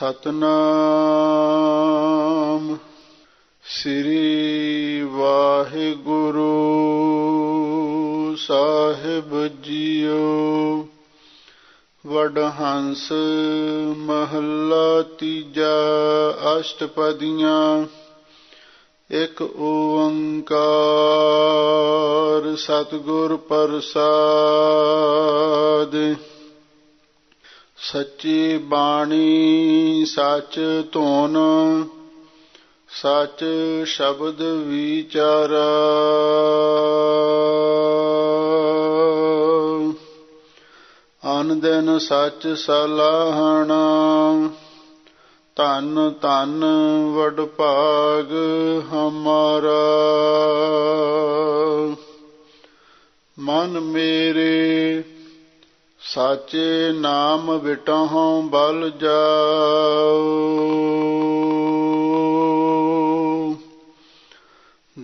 ਸਤਨਾਮ ਸ੍ਰੀ ਵਾਹਿਗੁਰੂ ਸਾਹਿਬ JIO. Wadahans ਮਹੱਲਾ ਤੀਜਾ। ਅਸ਼ਟਪਦੀਆਂ। ਇਕ ਓੰਕਾਰ ਸਤਿਗੁਰ ਪ੍ਰਸਾਦਿ। ਸੱਚੀ ਬਾਣੀ ਸੱਚ ਧੁਨ ਸੱਚ ਸ਼ਬਦ ਵਿਚਾਰਾ। ਅਨ ਦਿਨ ਸੱਚ ਸਲਾਹਣਾ। ਧੰਨ ਧੰਨ ਵਡਭਾਗ ਹਮਾਰਾ। ਮਨ ਮੇਰੇ ਸਾਚੇ ਨਾਮ ਵਿਟਹੁ ਬਲ ਜਾਉ।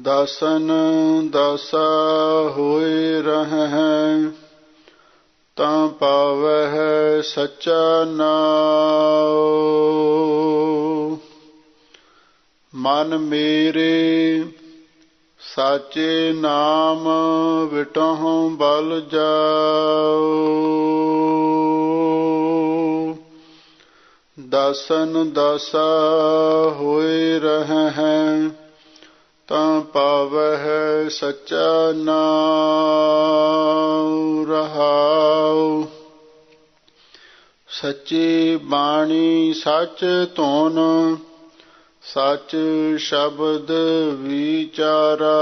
ਦਾਸਨ ਦਾਸਾ ਹੋਏ ਰਹਿ ਤਾਂ ਪਾਵਹਿ ਸੱਚਾ ਨਾਉ। ਮਨ ਮੇਰੇ ਸਾਚੇ ਨਾਮ ਵਿਟਹੁ ਬਲ ਜਾਉ। ਦਾਸਨ ਦਾਸਾ ਹੋਏ ਰਹਿ ਤਾਂ ਪਾਵਹਿ ਸੱਚਾ ਨਾਉ। ਰਹਾਉ। ਸੱਚੀ ਬਾਣੀ ਸੱਚ ਧੁਨ ਸੱਚ ਸ਼ਬਦ ਵਿਚਾਰਾ।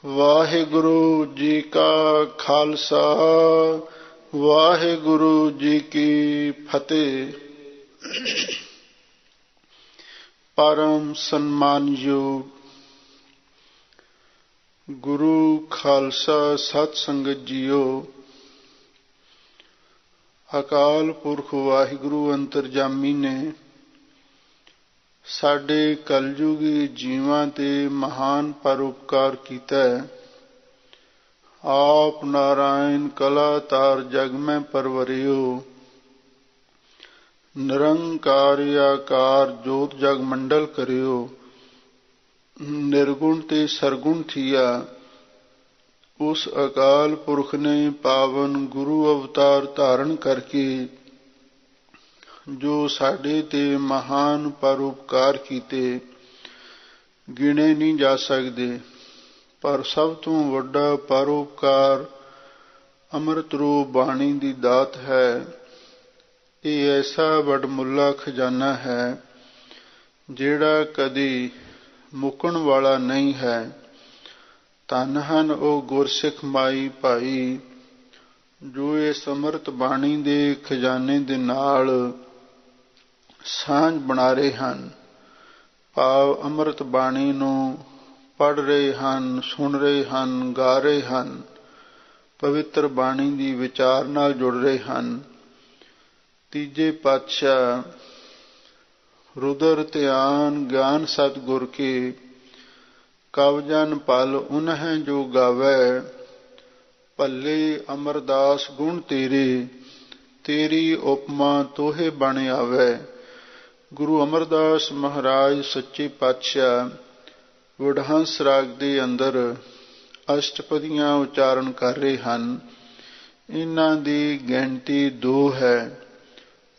ਵਾਹਿਗੁਰੂ ਜੀ ਕਾ ਖਾਲਸਾ ਵਾਹਿਗੁਰੂ ਜੀ ਕੀ ਫਤਿਹ। ਪਰਮ ਸਨਮਾਨਯੋਗ ਗੁਰੂ ਖਾਲਸਾ ਸਤ ਸੰਗਤ ਜੀਓ। ਅਕਾਲ ਪੁਰਖ ਵਾਹਿਗੁਰੂ ਅੰਤਰਜਾਮੀ ਨੇ ਸਾਡੇ ਕਲਯੁਗੀ ਜੀਵਾਂ ਤੇ ਮਹਾਨ ਪਰਉਪਕਾਰ ਕੀਤਾ ਹੈ। ਆਪ ਨਾਰਾਇਣ ਕਲਾ ਤਾਰ ਜਗ ਮੈਂ ਪਰਵਰਿਓ। ਨਿਰੰਕਾਰ ਆਕਾਰ ਜੋਤ ਜਗ ਮੰਡਲ ਕਰਿਓ। ਨਿਰਗੁਣ ਤੇ ਸਰਗੁਣ ਥੀਆ। ਉਸ ਅਕਾਲ ਪੁਰਖ ਨੇ ਪਾਵਨ ਗੁਰੂ ਅਵਤਾਰ ਧਾਰਨ ਕਰਕੇ ਜੋ ਸਾਡੇ ਤੇ ਮਹਾਨ ਪਰਉਪਕਾਰ ਕੀਤੇ ਗਿਣੇ ਨਹੀਂ ਜਾ ਸਕਦੇ। ਪਰ ਸਭ ਤੋਂ ਵੱਡਾ ਪਰਉਪਕਾਰ ਅੰਮ੍ਰਿਤ ਰੂਪ ਬਾਣੀ ਦੀ ਦਾਤ ਹੈ। ਇਹ ਐਸਾ ਵਡਮੁੱਲਾ ਖਜ਼ਾਨਾ ਹੈ ਜਿਹੜਾ ਕਦੀ ਮੁੱਕਣ ਵਾਲਾ ਨਹੀਂ ਹੈ। ਧੰਨ ਹਨ ਉਹ ਗੁਰਸਿੱਖ ਮਾਈ ਭਾਈ ਜੋ ਇਸ ਅੰਮ੍ਰਿਤ ਬਾਣੀ ਦੇ ਖਜ਼ਾਨੇ ਦੇ ਨਾਲ ਸਾਂਝ ਬਣਾ ਰਹੇ ਹਨ। ਭਾਵ ਅੰਮ੍ਰਿਤ ਬਾਣੀ ਨੂੰ ਪੜ੍ਹ ਰਹੇ ਹਨ, ਸੁਣ ਰਹੇ ਹਨ, ਗਾ ਰਹੇ ਹਨ, ਪਵਿੱਤਰ ਬਾਣੀ ਦੀ ਵਿਚਾਰ ਨਾਲ ਜੁੜ ਰਹੇ ਹਨ। ਤੀਜੇ ਪਾਤਸ਼ਾਹ ਰੁਦਰ ਧਿਆਨ ਗਿਆਨ ਸਤਿਗੁਰ ਕੇ ਕਵਜਨ ਪਲ ਉਨਹਿ ਜੋ ਗਾਵੈ। ਭੱਲੇ ਅਮਰਦਾਸ ਗੁਣ ਤੇਰੇ ਤੇਰੀ ਉਪਮਾ ਤੋਹੇ ਬਣ ਆਵੈ। ਗੁਰੂ ਅਮਰਦਾਸ ਮਹਾਰਾਜ ਸੱਚੇ ਪਾਤਸ਼ਾਹ ਵਡਹੰਸ ਰਾਗ ਦੇ ਅੰਦਰ ਅਸ਼ਟਪਦੀਆਂ ਉਚਾਰਨ ਕਰ ਰਹੇ ਹਨ। ਇਹਨਾਂ ਦੀ ਗਿਣਤੀ 2 ਹੈ।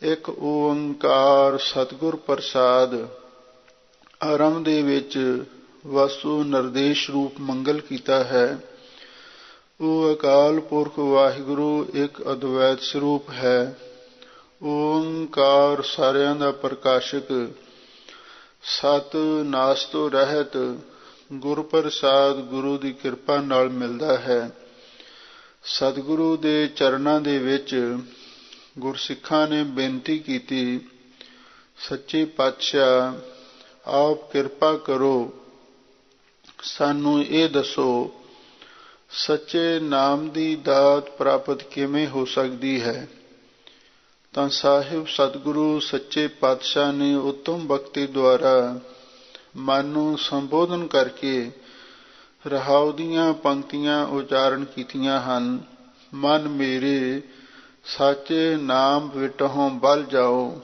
ਇੱਕ ਓੰਕਾਰ ਸਤਿਗੁਰ ਪ੍ਰਸਾਦ। ਆਰੰਭ ਦੇ ਵਿੱਚ ਵਸਤੂ ਨਿਰਦੇਸ਼ ਰੂਪ ਮੰਗਲ ਕੀਤਾ ਹੈ। ਉਹ ਅਕਾਲ ਪੁਰਖ ਵਾਹਿਗੁਰੂ ਇੱਕ ਅਦਵੈਤ ਸਰੂਪ ਹੈ। ਓੰਕਾਰ ਸਾਰਿਆਂ ਦਾ ਪ੍ਰਕਾਸ਼ਕ ਸਤ ਨਾਸ ਤੋਂ ਰਹਿਤ ਗੁਰ ਪ੍ਰਸਾਦ ਗੁਰੂ ਦੀ ਕਿਰਪਾ ਨਾਲ ਮਿਲਦਾ ਹੈ। ਸਤਿਗੁਰੂ ਦੇ ਚਰਨਾਂ ਦੇ ਵਿੱਚ ਗੁਰਸਿੱਖਾਂ ਨੇ ਬੇਨਤੀ ਕੀਤੀ, ਸੱਚੇ ਪਾਤਸ਼ਾਹ ਆਪ ਕਿਰਪਾ ਕਰੋ, ਸਾਨੂੰ ਇਹ ਦੱਸੋ ਸੱਚੇ ਨਾਮ ਦੀ ਦਾਤ ਪ੍ਰਾਪਤ ਕਿਵੇਂ ਹੋ ਸਕਦੀ ਹੈ। ਤਾਂ ਸਾਹਿਬ ਸਤਿਗੁਰੂ ਸੱਚੇ ਪਾਤਸ਼ਾਹ ਨੇ ਉੱਤਮ ਬਖਤੀ ਦੁਆਰਾ ਮਨ ਨੂੰ ਸੰਬੋਧਨ ਕਰਕੇ ਰਹਾਉ ਦੀਆਂ ਪੰਕਤੀਆਂ ਉਚਾਰਨ ਕੀਤੀਆਂ ਹਨ। ਮਨ ਮੇਰੇ ਸਾਚੇ ਨਾਮ ਵਿਟਹੁ ਬਲ ਜਾਓ।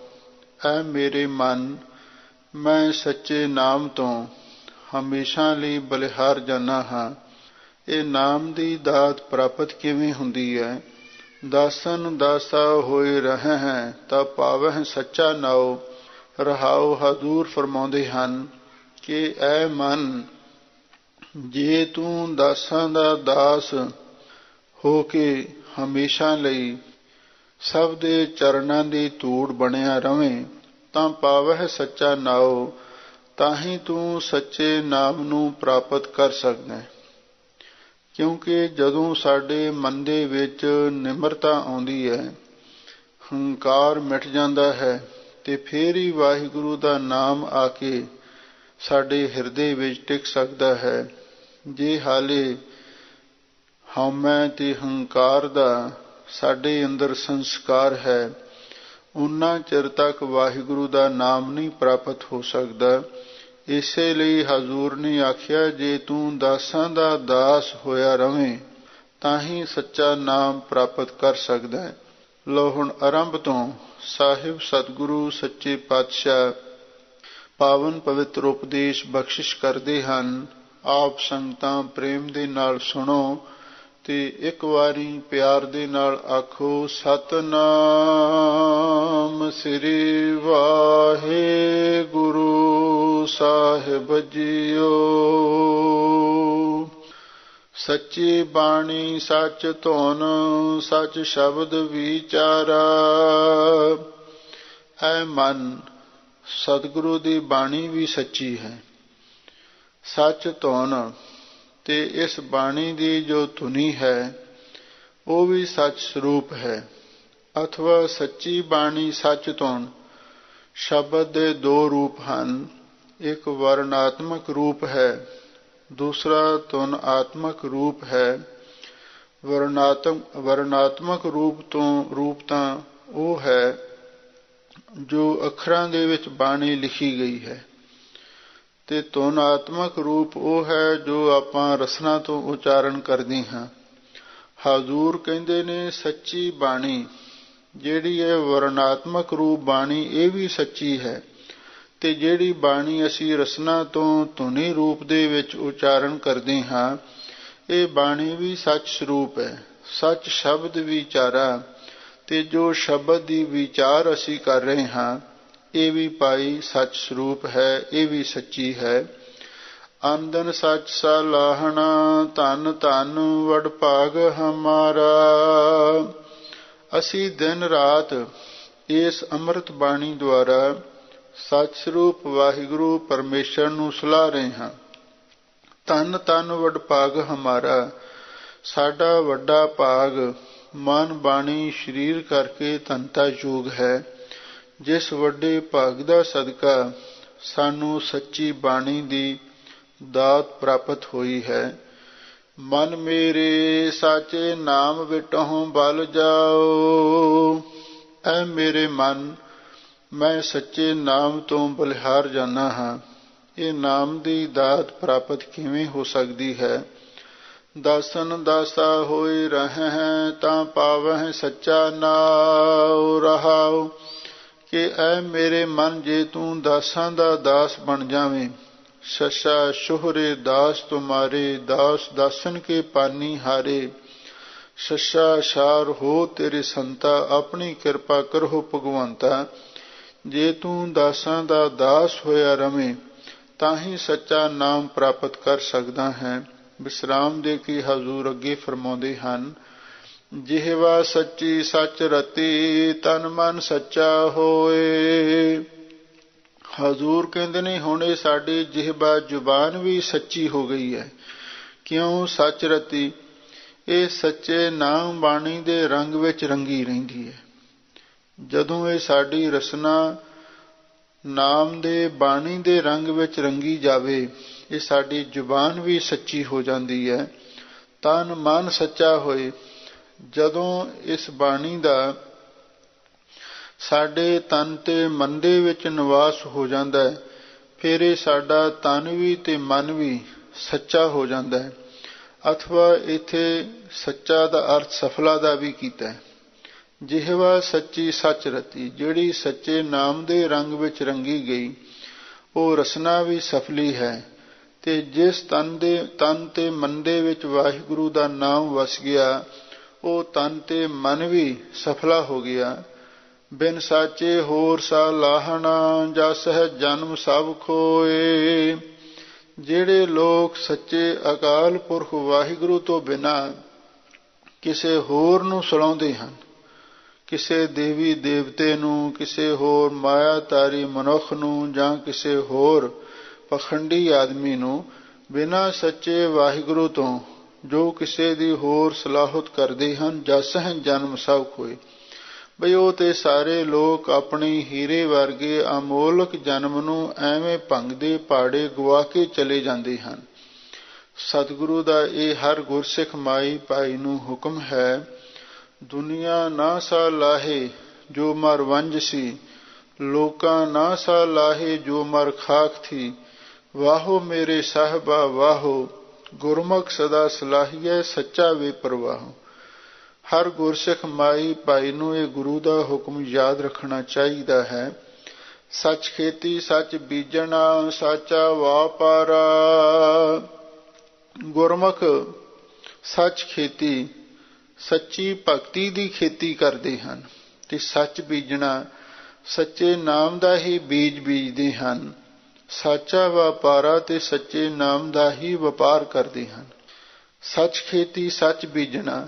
ਐ ਮੇਰੇ ਮਨ, ਮੈਂ ਸੱਚੇ ਨਾਮ ਤੋਂ ਹਮੇਸ਼ਾ ਲਈ ਬਲਿਹਾਰ ਜਾਨਾ ਹਾਂ। ਇਹ ਨਾਮ ਦੀ ਦਾਤ ਪ੍ਰਾਪਤ ਕਿਵੇਂ ਹੁੰਦੀ ਹੈ? ਦਾਸਨ ਦਾਸਾ ਹੋਏ ਰਹੇ ਹੈ ਤਾਂ ਪਾਵਹਿ ਸੱਚਾ ਨਾਉ। ਰਹਾਉ ਹਜ਼ੂਰ ਫਰਮਾਉਂਦੇ ਹਨ ਕਿ ਐ ਮਨ, ਜੇ ਤੂੰ ਦਾਸਾਂ ਦਾ ਦਾਸ ਹੋ ਕੇ ਹਮੇਸ਼ਾ ਲਈ ਸਭ ਦੇ ਚਰਨਾਂ ਦੀ ਧੂੜ ਬਣਿਆ ਰਵੇਂ ਤਾਂ ਪਾਵਹਿ ਸੱਚਾ ਨਾਉ। ਤਾਂ ਹੀ ਤੂੰ ਸੱਚੇ ਨਾਮ ਨੂੰ ਪ੍ਰਾਪਤ ਕਰ ਸਕਦਾ ਹੈ। ਕਿਉਂਕਿ ਜਦੋਂ ਸਾਡੇ ਮਨ ਦੇ ਵਿੱਚ ਨਿਮਰਤਾ ਆਉਂਦੀ ਹੈ, ਹੰਕਾਰ ਮਿਟ ਜਾਂਦਾ ਹੈ, ਤੇ ਫੇਰ ਹੀ ਵਾਹਿਗੁਰੂ ਦਾ ਨਾਮ ਆ ਕੇ ਸਾਡੇ ਹਿਰਦੇ ਵਿੱਚ ਟਿਕ ਸਕਦਾ ਹੈ। ਜੇ ਹਾਲੇ ਹਉਮੈ ਤੇ ਹੰਕਾਰ ਦਾ ਸਾਡੇ ਅੰਦਰ ਸੰਸਕਾਰ ਹੈ, ਉਨਾ ਚਿਰ ਤੱਕ ਵਾਹਿਗੁਰੂ ਦਾ ਨਾਮ ਨਹੀਂ ਪ੍ਰਾਪਤ ਹੋ ਸਕਦਾ। ਇਸੇ ਲਈ ਹਜ਼ੂਰ ਨੇ ਆਖਿਆ, ਜੇ ਤੂੰ ਦਾਸਾਂ ਦਾ ਦਾਸ ਹੋਇਆ ਰਵੇਂ ਤਾਂ ਹੀ ਸੱਚਾ ਨਾਮ ਪ੍ਰਾਪਤ ਕਰ ਸਕਦਾ ਹੈ। ਲਓ ਹੁਣ ਆਰੰਭ ਤੋਂ ਸਾਹਿਬ ਸਤਿਗੁਰੂ ਸੱਚੇ ਪਾਤਸ਼ਾਹ ਪਾਵਨ ਪਵਿੱਤਰ ਉਪਦੇਸ਼ ਬਖਸ਼ਿਸ਼ ਕਰਦੇ ਹਨ। ਆਪ ਸੰਗਤਾਂ ਪ੍ਰੇਮ ਦੇ ਨਾਲ ਸੁਣੋ ਤੇ ਇੱਕ ਵਾਰੀ ਪਿਆਰ ਦੇ ਨਾਲ ਆਖੋ, ਸਤਿਨਾਮ ਸ੍ਰੀ ਵਾਹਿਗੁਰੂ ਸਾਹਿਬ ਜੀਓ। ਸੱਚੀ ਬਾਣੀ ਸੱਚ ਧੁਨ, ਸੱਚ ਸ਼ਬਦ ਵਿਚਾਰਾ। ਐ ਮਨ, ਸਤਿਗੁਰੂ ਦੀ ਬਾਣੀ ਵੀ ਸੱਚੀ ਹੈ, ਸੱਚ ਧੁਨ, ਤੇ ਇਸ ਬਾਣੀ ਦੀ ਜੋ ਧੁਨੀ ਹੈ ਉਹ ਵੀ ਸੱਚ ਸਰੂਪ ਹੈ। ਅਥਵਾ ਸੱਚੀ ਬਾਣੀ ਸੱਚ ਧੁਨ ਸ਼ਬਦ ਦੇ ਦੋ ਰੂਪ ਹਨ। ਇੱਕ ਵਰਣਾਤਮਕ ਰੂਪ ਹੈ, ਦੂਸਰਾ ਧੁਨ ਆਤਮਕ ਰੂਪ ਹੈ। ਵਰਣਾਤਮਕ ਰੂਪ ਤਾਂ ਉਹ ਹੈ ਜੋ ਅੱਖਰਾਂ ਦੇ ਵਿੱਚ ਬਾਣੀ ਲਿਖੀ ਗਈ ਹੈ, ਤੇ ਧੁਨਾਤਮਕ ਰੂਪ ਉਹ ਹੈ ਜੋ ਆਪਾਂ ਰਸਨਾ ਤੋਂ ਉਚਾਰਨ ਕਰਦੇ ਹਾਂ। ਹਜ਼ੂਰ ਕਹਿੰਦੇ ਨੇ ਸੱਚੀ ਬਾਣੀ ਜਿਹੜੀ ਹੈ ਵਰਣਾਤਮਕ ਰੂਪ ਬਾਣੀ, ਇਹ ਵੀ ਸੱਚੀ ਹੈ, ਤੇ ਜਿਹੜੀ ਬਾਣੀ ਅਸੀਂ ਰਸਨਾ ਤੋਂ ਧੁਨੀ ਰੂਪ ਦੇ ਵਿੱਚ ਉਚਾਰਨ ਕਰਦੇ ਹਾਂ, ਇਹ ਬਾਣੀ ਵੀ ਸੱਚ ਸਰੂਪ ਹੈ, ਸੱਚ ਸ਼ਬਦ ਵਿਚਾਰਾ। ਤੇ ਜੋ ਸ਼ਬਦ ਦੀ ਵਿਚਾਰ ਅਸੀਂ ਕਰ ਰਹੇ ਹਾਂ, ਇਹ ਵੀ ਭਾਈ ਸੱਚ ਸਰੂਪ ਹੈ, ਇਹ ਵੀ ਸੱਚੀ ਹੈ। ਆਂਦਨ ਸੱਚ ਸਲਾਹਣਾ, ਧੰਨ ਧੰਨ ਵਡਭਾਗ ਹਮਾਰਾ। ਅਸੀਂ ਦਿਨ ਰਾਤ ਇਸ ਅੰਮ੍ਰਿਤ ਬਾਣੀ ਦੁਆਰਾ ਸੱਚ ਸਰੂਪ ਵਾਹਿਗੁਰੂ ਪਰਮੇਸ਼ਰ ਨੂੰ ਸਲਾਹ ਰਹੇ ਹਾਂ। ਧੰਨ ਧੰਨ ਵਡਭਾਗ ਹਮਾਰਾ, ਸਾਡਾ ਵੱਡਾ ਭਾਗ ਮਨ ਬਾਣੀ ਸਰੀਰ ਕਰਕੇ ਧਨਤਾ ਯੋਗ ਹੈ। ਜਿਸ ਵੱਡੇ ਭਾਗ ਦਾ ਸਦਕਾ ਸਾਨੂੰ ਸੱਚੀ ਬਾਣੀ ਦੀ ਦਾਤ ਪ੍ਰਾਪਤ ਹੋਈ ਹੈ। ਮਨ ਮੇਰੇ ਸਾਚੇ ਨਾਮ ਵਿਟਹੁ ਬਲ ਜਾਓ। ਐ ਮੇਰੇ ਮਨ, ਮੈਂ ਸੱਚੇ ਨਾਮ ਤੋਂ ਬਲਿਹਾਰ ਜਾਨਾ ਹਾਂ। ਇਹ ਨਾਮ ਦੀ ਦਾਤ ਪ੍ਰਾਪਤ ਕਿਵੇਂ ਹੋ ਸਕਦੀ ਹੈ? ਦਾਸਨ ਦਾਸਾ ਹੋਏ ਰਹੇ ਹੈ ਤਾਂ ਪਾਵਹਿ ਸੱਚਾ ਨਾਉ। ਰਹਾਉ ਕਿ ਐ ਮੇਰੇ ਮਨ, ਜੇ ਤੂੰ ਦਾਸਾਂ ਦਾ ਦਾਸ ਬਣ ਜਾਵੇਂ। ਸ਼ਸ਼ਾ ਸ਼ੋਹਰੇ ਦਾਸ ਤੁਮਾਰੇ, ਦਾਸ ਦਾਸਨ ਕੇ ਪਾਨੀ ਹਾਰੇ। ਸ਼ਸ਼ਾ ਸ਼ਾਰ ਹੋ ਤੇਰੇ ਸੰਤਾ, ਆਪਣੀ ਕਿਰਪਾ ਕਰੋ ਭਗਵੰਤਾ। ਜੇ ਤੂੰ ਦਾਸਾਂ ਦਾ ਦਾਸ ਹੋਇਆ ਰਵੇਂ ਤਾਂ ਹੀ ਸੱਚਾ ਨਾਮ ਪ੍ਰਾਪਤ ਕਰ ਸਕਦਾ ਹੈ। ਵਿਸਰਾਮ ਦੇ ਕੇ ਹਜ਼ੂਰ ਅੱਗੇ ਫਰਮਾਉਂਦੇ ਹਨ, ਜਿਹਵਾ ਸੱਚੀ ਸੱਚ ਰਤੀ, ਤਨ ਮਨ ਸੱਚਾ ਹੋਏ। ਹਜ਼ੂਰ ਕਹਿੰਦੇ ਨੇ ਹੁਣ ਇਹ ਸਾਡੀ ਜਿਹਵਾ ਜ਼ੁਬਾਨ ਵੀ ਸੱਚੀ ਹੋ ਗਈ ਹੈ। ਕਿਉਂ ਸੱਚ ਰਤੀ? ਇਹ ਸੱਚੇ ਨਾਮ ਬਾਣੀ ਦੇ ਰੰਗ ਵਿੱਚ ਰੰਗੀ ਰਹਿੰਦੀ ਹੈ। ਜਦੋਂ ਇਹ ਸਾਡੀ ਰਸਨਾ ਨਾਮ ਦੇ ਬਾਣੀ ਦੇ ਰੰਗ ਵਿੱਚ ਰੰਗੀ ਜਾਵੇ, ਇਹ ਸਾਡੀ ਜ਼ੁਬਾਨ ਵੀ ਸੱਚੀ ਹੋ ਜਾਂਦੀ ਹੈ। ਤਨ ਮਨ ਸੱਚਾ ਹੋਏ, ਜਦੋਂ ਇਸ ਬਾਣੀ ਦਾ ਸਾਡੇ ਤਨ ਤੇ ਮਨ ਦੇ ਵਿੱਚ ਨਿਵਾਸ ਹੋ ਜਾਂਦਾ ਹੈ, ਫਿਰ ਇਹ ਸਾਡਾ ਤਨ ਵੀ ਤੇ ਮਨ ਵੀ ਸੱਚਾ ਹੋ ਜਾਂਦਾ ਹੈ। ਅਥਵਾ ਇੱਥੇ ਸੱਚਾ ਦਾ ਅਰਥ ਸਫਲਾ ਦਾ ਵੀ ਕੀਤਾ ਹੈ। ਜਿਹਵਾ ਸੱਚੀ ਸੱਚ ਰਤੀ। ਜਿਹੜੀ ਸੱਚੇ ਨਾਮ ਦੇ ਰੰਗ ਵਿੱਚ ਰੰਗੀ ਗਈ ਉਹ ਰਸਨਾ ਵੀ ਸਫਲੀ ਹੈ। ਤੇ ਜਿਸ ਤਨ ਤੇ ਮਨ ਦੇ ਵਿੱਚ ਵਾਹਿਗੁਰੂ ਦਾ ਨਾਮ ਵਸ ਗਿਆ ਉਹ ਤਨ ਤੇ ਮਨ ਵੀ ਸਫਲਾ ਹੋ ਗਿਆ। ਬਿਨ ਸਾਚੇ ਹੋਰ ਸਾ ਲਾਹਣਾ, ਜਸ ਹੈ ਜਨਮ ਸਭ ਖੋਏ। ਜਿਹੜੇ ਲੋਕ ਸੱਚੇ ਅਕਾਲ ਪੁਰਖ ਵਾਹਿਗੁਰੂ ਤੋਂ ਬਿਨਾਂ ਕਿਸੇ ਹੋਰ ਨੂੰ ਸਲਾਹੁੰਦੇ ਹਨ, ਕਿਸੇ ਦੇਵੀ ਦੇਵਤੇ ਨੂੰ, ਕਿਸੇ ਹੋਰ ਮਾਇਆਧਾਰੀ ਮਨੁੱਖ ਨੂੰ ਜਾਂ ਕਿਸੇ ਹੋਰ ਪਖੰਡੀ ਆਦਮੀ ਨੂੰ, ਬਿਨਾਂ ਸੱਚੇ ਵਾਹਿਗੁਰੂ ਤੋਂ ਜੋ ਕਿਸੇ ਦੀ ਹੋਰ ਸਲਾਹਤ ਕਰਦੇ ਹਨ, ਜਸ ਹੈ ਜਨਮ ਸਭ ਖੋਏ। ਬਈ ਉਹ ਤੇ ਸਾਰੇ ਲੋਕ ਆਪਣੀ ਹੀਰੇ ਵਰਗੇ ਅਮੋਲਕ ਜਨਮ ਨੂੰ ਐਵੇਂ ਭੰਗਦੇ ਪਾੜੇ ਗਵਾ ਕੇ ਚਲੇ ਜਾਂਦੇ ਹਨ। ਸਤਿਗੁਰੂ ਦਾ ਇਹ ਹਰ ਗੁਰਸਿੱਖ ਮਾਈ ਭਾਈ ਨੂੰ ਹੁਕਮ ਹੈ, ਦੁਨੀਆ ਨਾ ਸਾ ਲਾਹੇ ਜੋ ਮਰ ਵੰਜ ਸੀ, ਲੋਕਾਂ ਨਾ ਸਾ ਲਾਹੇ ਜੋ ਮਰ ਖਾਕ ਥੀ। ਵਾਹੋ ਮੇਰੇ ਸਾਹਿਬਾ ਵਾਹੋ, ਗੁਰਮੁਖ ਸਦਾ ਸਲਾਹੀਐ ਸੱਚਾ ਵੇ ਪ੍ਰਵਾਹੋ। ਹਰ ਗੁਰਸਿੱਖ ਮਾਈ ਭਾਈ ਨੂੰ ਇਹ ਗੁਰੂ ਦਾ ਹੁਕਮ ਯਾਦ ਰੱਖਣਾ ਚਾਹੀਦਾ ਹੈ। ਸੱਚ ਖੇਤੀ ਸੱਚ ਬੀਜਣਾ, ਸਾਚਾ ਵਾਪਾਰਾ। ਗੁਰਮੁਖ ਸੱਚ ਖੇਤੀ, ਸੱਚੀ ਭਗਤੀ ਦੀ ਖੇਤੀ ਕਰਦੇ ਹਨ ਤੇ ਸੱਚ ਬੀਜਣਾ, ਸੱਚੇ ਨਾਮ ਦਾ ਹੀ ਬੀਜ ਬੀਜਦੇ ਹਨ। ਸਾਚਾ ਵਪਾਰਾ ਤੇ ਸੱਚੇ ਨਾਮ ਦਾ ਹੀ ਵਪਾਰ ਕਰਦੇ ਹਨ। ਸੱਚ ਖੇਤੀ ਸੱਚ ਬੀਜਣਾ,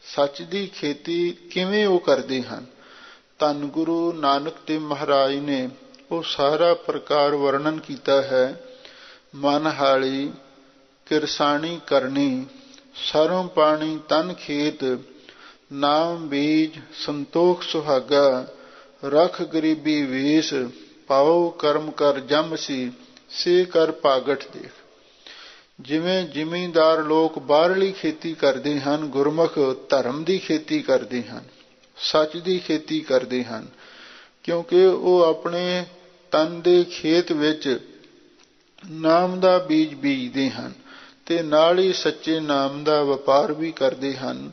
ਸੱਚ ਦੀ ਖੇਤੀ ਕਿਵੇਂ ਉਹ ਕਰਦੇ ਹਨ? ਧੰਨ ਗੁਰੂ ਨਾਨਕ ਦੇਵ ਮਹਾਰਾਜ ਨੇ ਉਹ ਸਾਰਾ ਪ੍ਰਕਾਰ ਵਰਣਨ ਕੀਤਾ ਹੈ। ਮਨ ਹਾਲੀ ਕਿਰਸਾਣੀ ਕਰਨੀ, ਸਰੋਂ ਪਾਣੀ ਤਨ ਖੇਤ, ਨਾਮ ਬੀਜ ਸੰਤੋਖ ਸੁਹਾਗਾ, ਰਖ ਗਰੀਬੀ ਵੇਸ, ਪਾਓ ਕਰਮ ਕਰ ਜਮ ਸੀ, ਸੇ ਕਰ ਭਾਗਠ ਦੇਖ। ਜਿਵੇਂ ਜ਼ਿਮੀਂਦਾਰ ਲੋਕ ਬਾਹਰਲੀ ਖੇਤੀ ਕਰਦੇ ਹਨ, ਗੁਰਮੁਖ ਧਰਮ ਦੀ ਖੇਤੀ ਕਰਦੇ ਹਨ, ਸੱਚ ਦੀ ਖੇਤੀ ਕਰਦੇ ਹਨ, ਕਿਉਂਕਿ ਉਹ ਆਪਣੇ ਤਨ ਦੇ ਖੇਤ ਵਿੱਚ ਨਾਮ ਦਾ ਬੀਜ ਬੀਜਦੇ ਹਨ ਤੇ ਨਾਲ ਹੀ ਸੱਚੇ ਨਾਮ ਦਾ ਵਪਾਰ ਵੀ ਕਰਦੇ ਹਨ।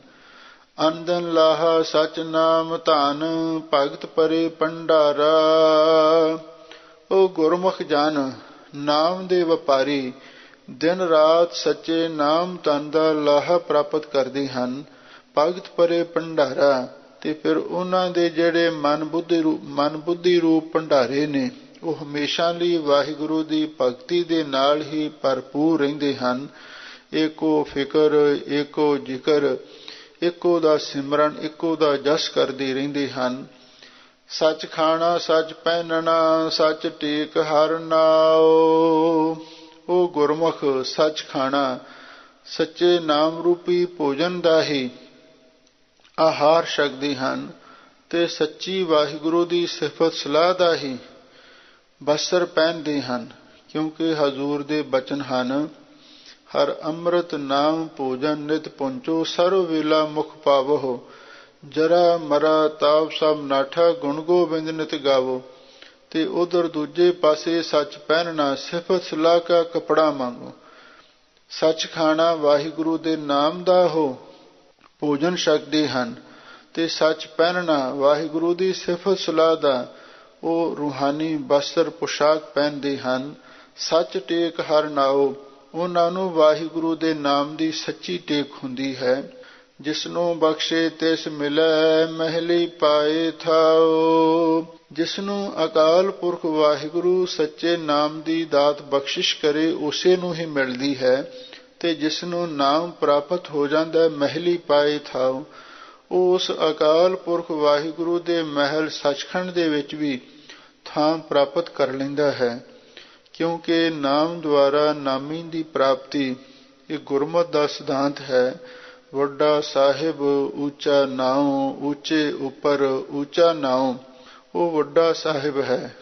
ਅੰਦਨ ਲਾਹਾ ਸਚ ਨਾਮ ਧਨ, ਭਗਤ ਪਰੇ ਭੰਡਾਰਾ। ਉਹ ਗੁਰਮੁਖ ਜਨ ਨਾਮ ਦੇ ਵਪਾਰੀ ਦਿਨ ਰਾਤ ਸੱਚੇ ਨਾਮ ਧਨ ਦਾ ਲਾਹਾ ਪ੍ਰਾਪਤ ਕਰਦੇ ਹਨ। ਭਗਤ ਪਰੇ ਭੰਡਾਰਾ, ਤੇ ਫਿਰ ਉਹਨਾਂ ਦੇ ਜਿਹੜੇ ਮਨ ਬੁੱਧੀ ਰੂਪ ਭੰਡਾਰੇ ਨੇ ਉਹ ਹਮੇਸ਼ਾ ਲਈ ਵਾਹਿਗੁਰੂ ਦੀ ਭਗਤੀ ਦੇ ਨਾਲ ਹੀ ਭਰਪੂਰ ਰਹਿੰਦੇ ਹਨ। ਏਕੋ ਫਿਕਰ, ਏਕੋ ਜ਼ਿਕਰ, ਇੱਕੋ ਦਾ ਸਿਮਰਨ, ਇੱਕੋ ਦਾ ਜਸ ਕਰਦੇ ਰਹਿੰਦੇ ਹਨ। ਸੱਚ ਖਾਣਾ ਸੱਚ ਪਹਿਨਣਾ, ਸੱਚ ਟੇਕ ਹਰ ਨਾਉ। ਉਹ ਗੁਰਮੁਖ ਸੱਚ ਖਾਣਾ, ਸੱਚੇ ਨਾਮ ਰੂਪੀ ਭੋਜਨ ਦਾ ਹੀ ਆਹਾਰ ਛਕਦੇ ਹਨ ਤੇ ਸੱਚੀ ਵਾਹਿਗੁਰੂ ਦੀ ਸਿਫਤ ਸਲਾਹ ਦਾ ਹੀ ਬਸਤਰ ਪਹਿਨਦੇ ਹਨ, ਕਿਉਂਕਿ ਹਜ਼ੂਰ ਦੇ ਬਚਨ ਹਨ, ਹਰ ਅੰਮ੍ਰਿਤ ਨਾਮ ਭੋਜਨ ਨਿਤ ਪਹੁੰਚੋ, ਸਰਵ ਵੇਲਾ ਮੁਖ ਪਾਵੋ, ਜਰਾ ਮਰਾ ਤਾਪ ਸਭ ਨਾਠਾ, ਗੁਣ ਗੋਬਿੰਦ ਨਿਤ ਗਾਵੋ। ਤੇ ਉਧਰ ਦੂਜੇ ਪਾਸੇ ਸੱਚ ਪਹਿਨਣਾ, ਸਿਫਤ ਸਲਾਹ ਕਾ ਕਪੜਾ ਮੰਗੋ। ਸੱਚ ਖਾਣਾ ਵਾਹਿਗੁਰੂ ਦੇ ਨਾਮ ਦਾ ਹੋ ਭੋਜਨ ਛਕਦੇ ਹਨ ਤੇ ਸੱਚ ਪਹਿਨਣਾ ਵਾਹਿਗੁਰੂ ਦੀ ਸਿਫਤ ਸਲਾਹ ਦਾ ਉਹ ਰੂਹਾਨੀ ਬਸਤਰ ਪੁਸ਼ਾਕ ਪਹਿਨਦੇ ਹਨ। ਸੱਚ ਟੇਕ ਹਰ ਨਾਉ, ਉਹਨਾਂ ਨੂੰ ਵਾਹਿਗੁਰੂ ਦੇ ਨਾਮ ਦੀ ਸੱਚੀ ਟੇਕ ਹੁੰਦੀ ਹੈ। ਜਿਸਨੂੰ ਬਖਸ਼ੇ ਤਿਸ ਮਿਲੈ, ਮਹਿਲੀ ਪਾਏ ਥਾਉ। ਜਿਸਨੂੰ ਅਕਾਲ ਪੁਰਖ ਵਾਹਿਗੁਰੂ ਸੱਚੇ ਨਾਮ ਦੀ ਦਾਤ ਬਖਸ਼ਿਸ਼ ਕਰੇ ਉਸੇ ਨੂੰ ਹੀ ਮਿਲਦੀ ਹੈ ਤੇ ਜਿਸਨੂੰ ਨਾਮ ਪ੍ਰਾਪਤ ਹੋ ਜਾਂਦਾ ਮਹਿਲੀ ਪਾਏ ਥਾਉ, ਉਸ ਅਕਾਲ ਪੁਰਖ ਵਾਹਿਗੁਰੂ ਦੇ ਮਹਿਲ ਸੱਚਖੰਡ ਦੇ ਵਿੱਚ ਵੀ ਥਾਂ ਪ੍ਰਾਪਤ ਕਰ ਲੈਂਦਾ ਹੈ। ਕਿਉਂਕਿ ਨਾਮ ਦੁਆਰਾ ਨਾਮੀ ਦੀ ਪ੍ਰਾਪਤੀ ਇਹ ਗੁਰਮਤਿ ਦਾ ਸਿਧਾਂਤ ਹੈ। ਵੱਡਾ ਸਾਹਿਬ ਉੱਚਾ ਨਾਉ, ਉੱਚੇ ਉੱਪਰ ਉੱਚਾ ਨਾਉ, ਉਹ ਵੱਡਾ ਸਾਹਿਬ ਹੈ।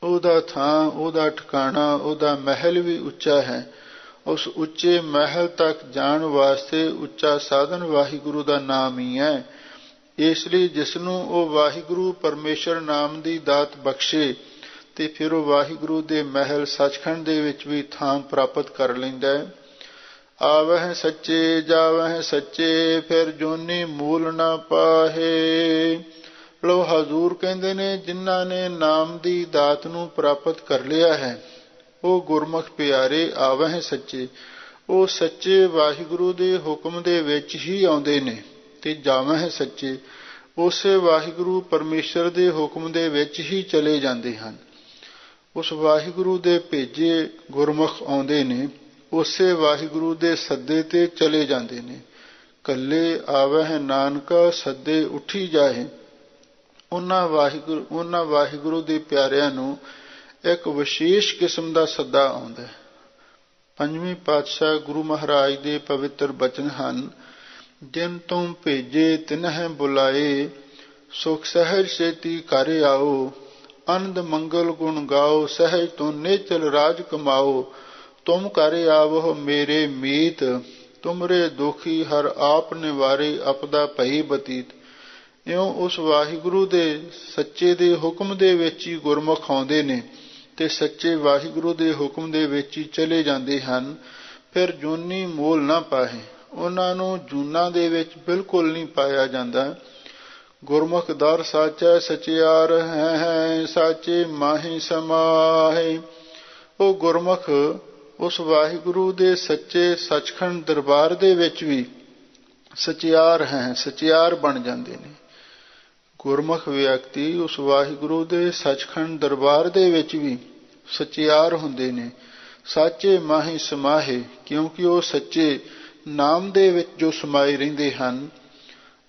ਉਹਦਾ ਥਾਂ, ਉਹਦਾ ਠਿਕਾਣਾ, ਉਹਦਾ ਮਹਿਲ ਵੀ ਉੱਚਾ ਹੈ। ਉਸ ਉੱਚੇ ਮਹਿਲ ਤੱਕ ਜਾਣ ਵਾਸਤੇ ਉੱਚਾ ਸਾਧਨ ਵਾਹਿਗੁਰੂ ਦਾ ਨਾਮ ਹੀ ਹੈ। ਇਸ ਲਈ ਜਿਸਨੂੰ ਉਹ ਵਾਹਿਗੁਰੂ ਪਰਮੇਸ਼ਰ ਨਾਮ ਦੀ ਦਾਤ ਬਖਸ਼ੇ ਤੇ ਫਿਰ ਉਹ ਵਾਹਿਗੁਰੂ ਦੇ ਮਹਿਲ ਸੱਚਖੰਡ ਦੇ ਵਿੱਚ ਵੀ ਥਾਂ ਪ੍ਰਾਪਤ ਕਰ ਲੈਂਦਾ ਹੈ। ਆਵਹਿ ਸੱਚੇ ਜਾਵਹਿ ਸੱਚੇ, ਫਿਰ ਜੋਨੀ ਮੂਲ ਨਾ ਪਾਹੇ। ਲੋ ਹਜ਼ੂਰ ਕਹਿੰਦੇ ਨੇ, ਜਿਨ੍ਹਾਂ ਨੇ ਨਾਮ ਦੀ ਦਾਤ ਨੂੰ ਪ੍ਰਾਪਤ ਕਰ ਲਿਆ ਹੈ, ਉਹ ਗੁਰਮੁਖ ਪਿਆਰੇ ਆਵਹਿ ਸੱਚੇ, ਉਹ ਸੱਚੇ ਵਾਹਿਗੁਰੂ ਦੇ ਹੁਕਮ ਦੇ ਵਿੱਚ ਹੀ ਆਉਂਦੇ ਨੇ, ਤੇ ਜਾਵਹਿ ਸੱਚੇ, ਉਸੇ ਵਾਹਿਗੁਰੂ ਪਰਮੇਸ਼ਰ ਦੇ ਹੁਕਮ ਦੇ ਵਿੱਚ ਹੀ ਚਲੇ ਜਾਂਦੇ ਹਨ। ਉਸ ਵਾਹਿਗੁਰੂ ਦੇ ਭੇਜੇ ਗੁਰਮੁਖ ਆਉਂਦੇ ਨੇ, ਉਸੇ ਵਾਹਿਗੁਰੂ ਦੇ ਸੱਦੇ ਤੇ ਚਲੇ ਜਾਂਦੇ ਨੇ। ਕੱਲੇ ਆਵਹਿ ਨਾਨਕਾ ਸੱਦੇ ਉੱਠੀ ਜਾਏ। ਉਹਨਾਂ ਵਾਹਿਗੁਰੂ ਦੇ ਪਿਆਰਿਆਂ ਨੂੰ ਇੱਕ ਵਿਸ਼ੇਸ਼ ਕਿਸਮ ਦਾ ਸੱਦਾ ਆਉਂਦਾ ਹੈ। ਪੰਜਵੇਂ ਪਾਤਸ਼ਾਹ ਗੁਰੂ ਮਹਾਰਾਜ ਦੇ ਪਵਿੱਤਰ ਬਚਨ ਹਨ, ਜਿਨ ਤੁਮ ਭੇਜੇ ਤਿਨਹਿ ਬੁਲਾਏ, ਸੁਖ ਸਹਿਜ ਛੇਤੀ ਘਰ ਆਓ, ਆਨੰਦ ਮੰਗਲ ਗੁਣ ਗਾਓ, ਸਹਿਜ ਤੋਂ ਨੇਚਲ ਰਾਜ ਕਮਾਓ, ਤੁਮ ਘਰ ਆਵੋ ਮੇਰੇ ਮੀਤ, ਤੁਮਰੇ ਦੁਖੀ ਹਰ ਆਪ ਨਿਵਾਰੇ, ਆਪਦਾ ਭਈ ਬਤੀਤ। ਇਉਂ ਉਸ ਵਾਹਿਗੁਰੂ ਦੇ ਸੱਚੇ ਦੇ ਹੁਕਮ ਦੇ ਵਿੱਚ ਹੀ ਗੁਰਮੁਖ ਆਉਂਦੇ ਨੇ ਤੇ ਸੱਚੇ ਵਾਹਿਗੁਰੂ ਦੇ ਹੁਕਮ ਦੇ ਵਿੱਚ ਹੀ ਚਲੇ ਜਾਂਦੇ ਹਨ। ਫਿਰ ਜੂਨੀ ਮੋਲ ਨਾ ਪਾਹੇ, ਉਹਨਾਂ ਨੂੰ ਜੂਨਾਂ ਦੇ ਵਿੱਚ ਬਿਲਕੁਲ ਨਹੀਂ ਪਾਇਆ ਜਾਂਦਾ। ਗੁਰਮੁਖ ਦਰ ਸਾਚੈ ਸਚਿਆਰ ਹੈ, ਸਾਚੇ ਮਾਹੀ ਸਮਾਹੇ। ਉਹ ਗੁਰਮੁਖ ਉਸ ਵਾਹਿਗੁਰੂ ਦੇ ਸੱਚੇ ਸੱਚਖੰਡ ਦਰਬਾਰ ਦੇ ਵਿੱਚ ਵੀ ਸਚਿਆਰ ਹੈ, ਸਚਿਆਰ ਬਣ ਜਾਂਦੇ ਨੇ। ਗੁਰਮੁਖ ਵਿਅਕਤੀ ਉਸ ਵਾਹਿਗੁਰੂ ਦੇ ਸੱਚਖੰਡ ਦਰਬਾਰ ਦੇ ਵਿੱਚ ਵੀ ਸਚਿਆਰ ਹੁੰਦੇ ਨੇ। ਸਾਚੇ ਮਾਹੀ ਸਮਾਹੇ, ਕਿਉਂਕਿ ਉਹ ਸੱਚੇ ਨਾਮ ਦੇ ਵਿੱਚ ਜੋ ਸਮਾਏ ਰਹਿੰਦੇ ਹਨ।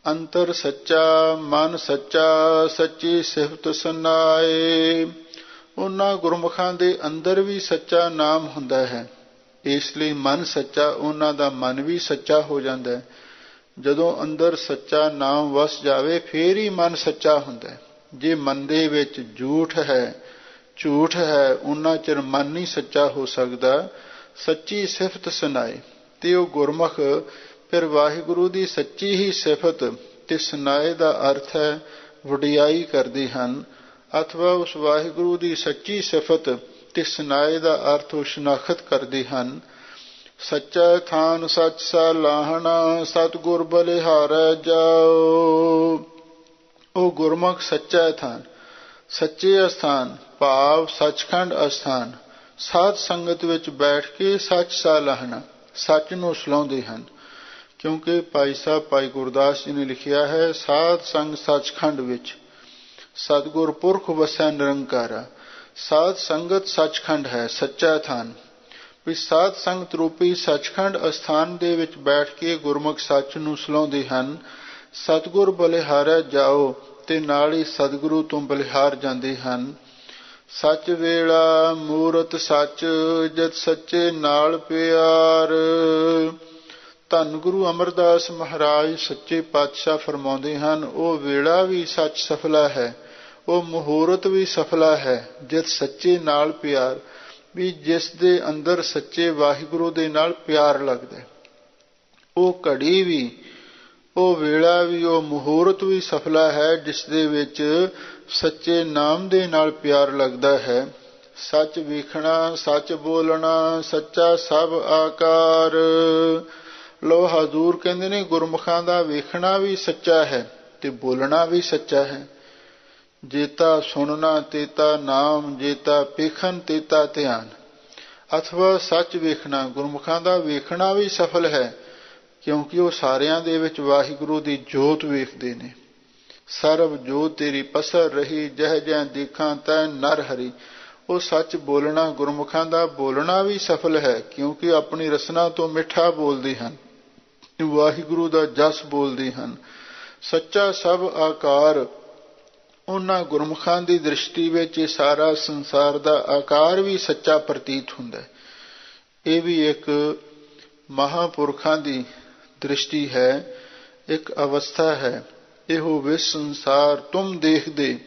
ਅੰਤਰ ਸੱਚਾ ਮਨ ਸੱਚਾ, ਸੱਚੀ ਸਿਫਤ ਸੁਨਾਏ। ਉਹਨਾਂ ਗੁਰਮੁਖਾਂ ਦੇ ਅੰਦਰ ਵੀ ਸੱਚਾ ਨਾਮ ਹੁੰਦਾ ਹੈ, ਇਸ ਲਈ ਮਨ ਸੱਚਾ, ਉਹਨਾਂ ਦਾ ਮਨ ਵੀ ਸੱਚਾ ਹੋ ਜਾਂਦਾ ਹੈ। ਜਦੋਂ ਅੰਦਰ ਸੱਚਾ ਨਾਮ ਵਸ ਜਾਵੇ ਫੇਰ ਹੀ ਮਨ ਸੱਚਾ ਹੁੰਦਾ ਹੈ। ਜੇ ਮਨ ਦੇ ਵਿੱਚ ਝੂਠ ਹੈ ਉਹਨਾਂ ਚਿਰ ਮਨ ਨਹੀਂ ਸੱਚਾ ਹੋ ਸਕਦਾ। ਸੱਚੀ ਸਿਫਤ ਸੁਨਾਏ, ਤੇ ਉਹ ਗੁਰਮੁਖ ਫਿਰ ਵਾਹਿਗੁਰੂ ਦੀ ਸੱਚੀ ਹੀ ਸਿਫਤ ਤੇ ਸੁਨਾਏ ਦਾ ਅਰਥ ਹੈ ਵਡਿਆਈ ਕਰਦੇ ਹਨ, ਅਥਵਾ ਉਸ ਵਾਹਿਗੁਰੂ ਦੀ ਸੱਚੀ ਸਿਫਤ ਤੇ ਸੁਨਾਏ ਦਾ ਅਰਥ ਉਹ ਸ਼ਨਾਖਤ ਕਰਦੇ ਹਨ। ਸੱਚਾ ਥਾਨ ਸੱਚ ਸਲਾਹਣਾ, ਸਤਿਗੁਰ ਬਲਿਹਾਰੈ ਜਾਓ। ਉਹ ਗੁਰਮੁਖ ਸੱਚਾ ਥਾਨ, ਸੱਚੇ ਅਸਥਾਨ ਭਾਵ ਸੱਚਖੰਡ ਅਸਥਾਨ, ਸਾਧ ਸੰਗਤ ਵਿੱਚ ਬੈਠ ਕੇ ਸੱਚ ਸਲਾਹਣਾ, ਸੱਚ ਨੂੰ ਸਲਾਹੁੰਦੇ ਹਨ। ਕਿਉਂਕਿ ਭਾਈ ਸਾਹਿਬ ਭਾਈ ਗੁਰਦਾਸ ਜੀ ਨੇ ਲਿਖਿਆ ਹੈ, ਸਾਧ ਸੰਗ ਸੱਚਖੰਡ ਵਿੱਚ ਸਤਿਗੁਰ ਪੁਰਖ ਵਸੈ ਨਿਰੰਕਾਰਾ। ਸਾਧ ਸੰਗਤ ਸੱਚਖੰਡ ਹੈ, ਸੱਚਾ ਥਾਨ। ਵੀ ਸਾਧ ਸੰਗਤ ਰੂਪੀ ਸੱਚਖੰਡ ਅਸਥਾਨ ਦੇ ਵਿੱਚ ਬੈਠ ਕੇ ਗੁਰਮੁਖ ਸੱਚ ਨੂੰ ਸਲਾਹੁੰਦੇ ਹਨ। ਸਤਿਗੁਰ ਬਲਿਹਾਰੈ ਜਾਓ, ਤੇ ਨਾਲ ਹੀ ਸਤਿਗੁਰੂ ਤੋਂ ਬਲਿਹਾਰ ਜਾਂਦੇ ਹਨ। ਸੱਚ ਵੇਲਾ ਮੂਰਤ ਸੱਚ, ਜਦ ਸੱਚੇ ਨਾਲ ਪਿਆਰ। ਧੰਨ ਗੁਰੂ ਅਮਰਦਾਸ ਮਹਾਰਾਜ ਸੱਚੇ ਪਾਤਸ਼ਾਹ ਫਰਮਾਉਂਦੇ ਹਨ, ਉਹ ਵੇਲਾ ਵੀ ਸੱਚ ਸਫਲਾ ਹੈ, ਉਹ ਮਹੂਰਤ ਵੀ ਸਫਲਾ ਹੈ, ਜਦ ਸੱਚੇ ਨਾਲ ਪਿਆਰ। ਵੀ ਜਿਸ ਦੇ ਅੰਦਰ ਸੱਚੇ ਵਾਹਿਗੁਰੂ ਦੇ ਨਾਲ ਪਿਆਰ ਲੱਗਦਾ, ਉਹ ਘੜੀ ਵੀ, ਉਹ ਵੇਲਾ ਵੀ, ਉਹ ਮਹੂਰਤ ਵੀ ਸਫਲਾ ਹੈ ਜਿਸ ਦੇ ਵਿੱਚ ਸੱਚੇ ਨਾਮ ਦੇ ਨਾਲ ਪਿਆਰ ਲੱਗਦਾ ਹੈ। ਸੱਚ ਵੇਖਣਾ ਸੱਚ ਬੋਲਣਾ, ਸੱਚਾ ਸਭ ਆਕਾਰ। ਲੋ ਹਜ਼ੂਰ ਕਹਿੰਦੇ ਨੇ, ਗੁਰਮੁਖਾਂ ਦਾ ਵੇਖਣਾ ਵੀ ਸੱਚਾ ਹੈ ਤੇ ਬੋਲਣਾ ਵੀ ਸੱਚਾ ਹੈ। ਜੇਤਾ ਸੁਣਨਾ ਤੇਤਾ ਨਾਮ, ਜੇਤਾ ਪੇਖਨ ਤੇਤਾ ਧਿਆਨ। ਅਥਵਾ ਸੱਚ ਵੇਖਣਾ, ਗੁਰਮੁਖਾਂ ਦਾ ਵੇਖਣਾ ਵੀ ਸਫਲ ਹੈ, ਕਿਉਂਕਿ ਉਹ ਸਾਰਿਆਂ ਦੇ ਵਿੱਚ ਵਾਹਿਗੁਰੂ ਦੀ ਜੋਤ ਵੇਖਦੇ ਨੇ। ਸਰਬ ਜੋਤ ਤੇਰੀ ਪਸਰ ਰਹੀ, ਜਹ ਜਹ ਦੇਖਾਂ ਤੈ ਨਰ ਹਰੀ। ਉਹ ਸੱਚ ਬੋਲਣਾ, ਗੁਰਮੁਖਾਂ ਦਾ ਬੋਲਣਾ ਵੀ ਸਫਲ ਹੈ, ਕਿਉਂਕਿ ਆਪਣੀ ਰਸਨਾ ਤੋਂ ਮਿੱਠਾ ਬੋਲਦੇ ਹਨ, ਵਾਹਿਗੁਰੂ ਦਾ ਜਸ ਬੋਲਦੇ ਹਨ। ਸੱਚਾ ਸਭ ਆਕਾਰ, ਉਹਨਾਂ ਗੁਰਮੁਖਾਂ ਦੀ ਦ੍ਰਿਸ਼ਟੀ ਵਿੱਚ ਇਹ ਸਾਰਾ ਸੰਸਾਰ ਦਾ ਆਕਾਰ ਵੀ ਸੱਚਾ ਪ੍ਰਤੀਤ ਹੁੰਦਾ ਹੈ। ਇਹ ਵੀ ਇੱਕ ਮਹਾਂਪੁਰਖਾਂ ਦੀ ਦ੍ਰਿਸ਼ਟੀ ਹੈ, ਇੱਕ ਅਵਸਥਾ ਹੈ। ਇਹੋ ਵਿਸ ਸੰਸਾਰ ਤੁਮ ਦੇਖਦੇ,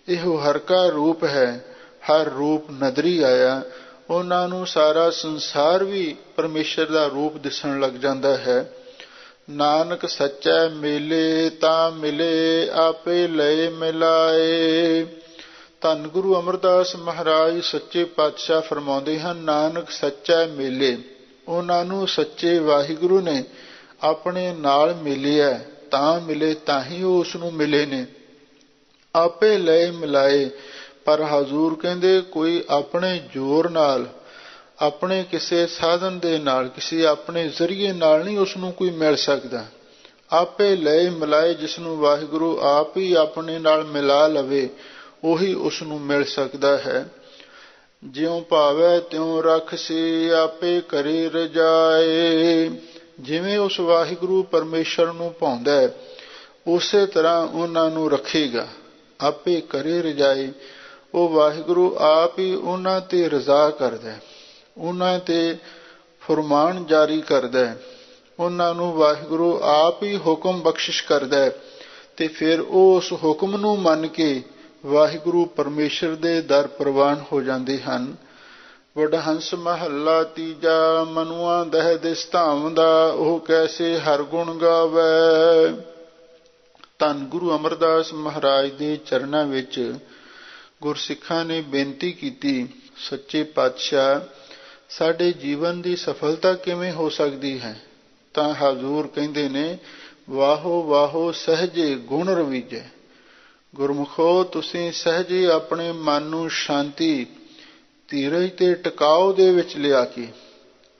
ਇਹੋ ਹਰ ਕਾ ਰੂਪ ਹੈ, ਹਰ ਰੂਪ ਨਦਰੀ ਆਇਆ। ਉਹਨਾਂ ਨੂੰ ਸਾਰਾ ਸੰਸਾਰ ਵੀ ਪਰਮੇਸ਼ਰ ਦਾ ਰੂਪ ਦਿਸਣ ਲੱਗ ਜਾਂਦਾ ਹੈ। ਨਾਨਕ ਸੱਚੈ ਮੇਲੇ ਤਾਂ ਮਿਲੇ, ਆਪੇ ਲਏ ਮਿਲਾਏ। ਧੰਨ ਗੁਰੂ ਅਮਰਦਾਸ ਮਹਾਰਾਜ ਸੱਚੇ ਪਾਤਸ਼ਾਹ ਫਰਮਾਉਂਦੇ ਹਨ, ਨਾਨਕ ਸੱਚੈ ਮੇਲੇ, ਉਹਨਾਂ ਨੂੰ ਸੱਚੇ ਵਾਹਿਗੁਰੂ ਨੇ ਆਪਣੇ ਨਾਲ ਮਿਲਿਆ, ਤਾਂ ਮਿਲੇ ਤਾਂ ਹੀ ਉਹ ਉਸ ਨੂੰ ਮਿਲੇ ਨੇ। ਆਪੇ ਲਏ ਮਿਲਾਏ, ਪਰ ਹਜ਼ੂਰ ਕਹਿੰਦੇ ਕੋਈ ਆਪਣੇ ਜ਼ੋਰ ਨਾਲ, ਆਪਣੇ ਕਿਸੇ ਸਾਧਨ ਦੇ ਨਾਲ, ਕਿਸੇ ਆਪਣੇ ਜ਼ਰੀਏ ਨਾਲ ਨਹੀਂ ਉਸ ਨੂੰ ਕੋਈ ਮਿਲ ਸਕਦਾ। ਆਪੇ ਲਏ ਮਿਲਾਏ, ਜਿਸ ਨੂੰ ਵਾਹਿਗੁਰੂ ਆਪ ਹੀ ਆਪਣੇ ਨਾਲ ਮਿਲਾ ਲਵੇ, ਉਹੀ ਉਸ ਨੂੰ ਮਿਲ ਸਕਦਾ ਹੈ। ਜਿਉਂ ਭਾਵੈ ਤਿਉਂ ਰਖਸੀ, ਆਪੇ ਕਰੇ ਰਜਾਏ। ਜਿਵੇਂ ਉਸ ਵਾਹਿਗੁਰੂ ਪਰਮੇਸ਼ਰ ਨੂੰ ਭਾਉਂਦਾ ਹੈ, ਉਸੇ ਤਰ੍ਹਾਂ ਉਹਨਾਂ ਨੂੰ ਰੱਖੇਗਾ। ਆਪੇ ਕਰੇ ਰਜਾਏ, ਉਹ ਵਾਹਿਗੁਰੂ ਆਪ ਹੀ ਉਹਨਾਂ ਤੇ ਰਜ਼ਾ ਕਰਦਾ, ਉਹਨਾਂ ਤੇ ਫਰਮਾਨ ਜਾਰੀ ਕਰਦਾ, ਉਹਨਾਂ ਨੂੰ ਵਾਹਿਗੁਰੂ ਆਪ ਹੀ ਹੁਕਮ ਬਖਸ਼ਿਸ਼ ਕਰਦਾ, ਤੇ ਫਿਰ ਉਹ ਉਸ ਹੁਕਮ ਨੂੰ ਮੰਨ ਕੇ ਵਾਹਿਗੁਰੂ ਪਰਮੇਸ਼ਰ ਦੇ ਦਰ ਪ੍ਰਵਾਨ ਹੋ ਜਾਂਦੇ ਹਨ। ਵਡਹੰਸ ਮਹੱਲਾ ਤੀਜਾ। ਮਨੁਆ ਦਹਿ ਦਿਸ ਧਾਮਦਾ, ਉਹ ਕੈਸੇ ਹਰ ਗੁਣ ਗਾਵੈ। ਧੰਨ ਗੁਰੂ ਅਮਰਦਾਸ ਮਹਾਰਾਜ ਦੇ ਚਰਨਾਂ ਵਿੱਚ ਗੁਰਸਿੱਖਾਂ ਨੇ ਬੇਨਤੀ ਕੀਤੀ, ਸੱਚੇ ਪਾਤਸ਼ਾਹ ਸਾਡੇ ਜੀਵਨ ਦੀ ਸਫਲਤਾ ਕਿਵੇਂ ਹੋ ਸਕਦੀ ਹੈ? ਤਾਂ ਹਜ਼ੂਰ ਕਹਿੰਦੇ ਨੇ, ਵਾਹੋ ਵਾਹੋ ਸਹਿਜੇ ਗੁਣ ਰਵੀਜੈ। ਗੁਰਮੁਖੋ ਤੁਸੀਂ ਸਹਿਜੇ ਆਪਣੇ ਮਨ ਨੂੰ ਸ਼ਾਂਤੀ, ਧੀਰਜ ਤੇ ਟਿਕਾਓ ਦੇ ਵਿੱਚ ਲਿਆ ਕੇ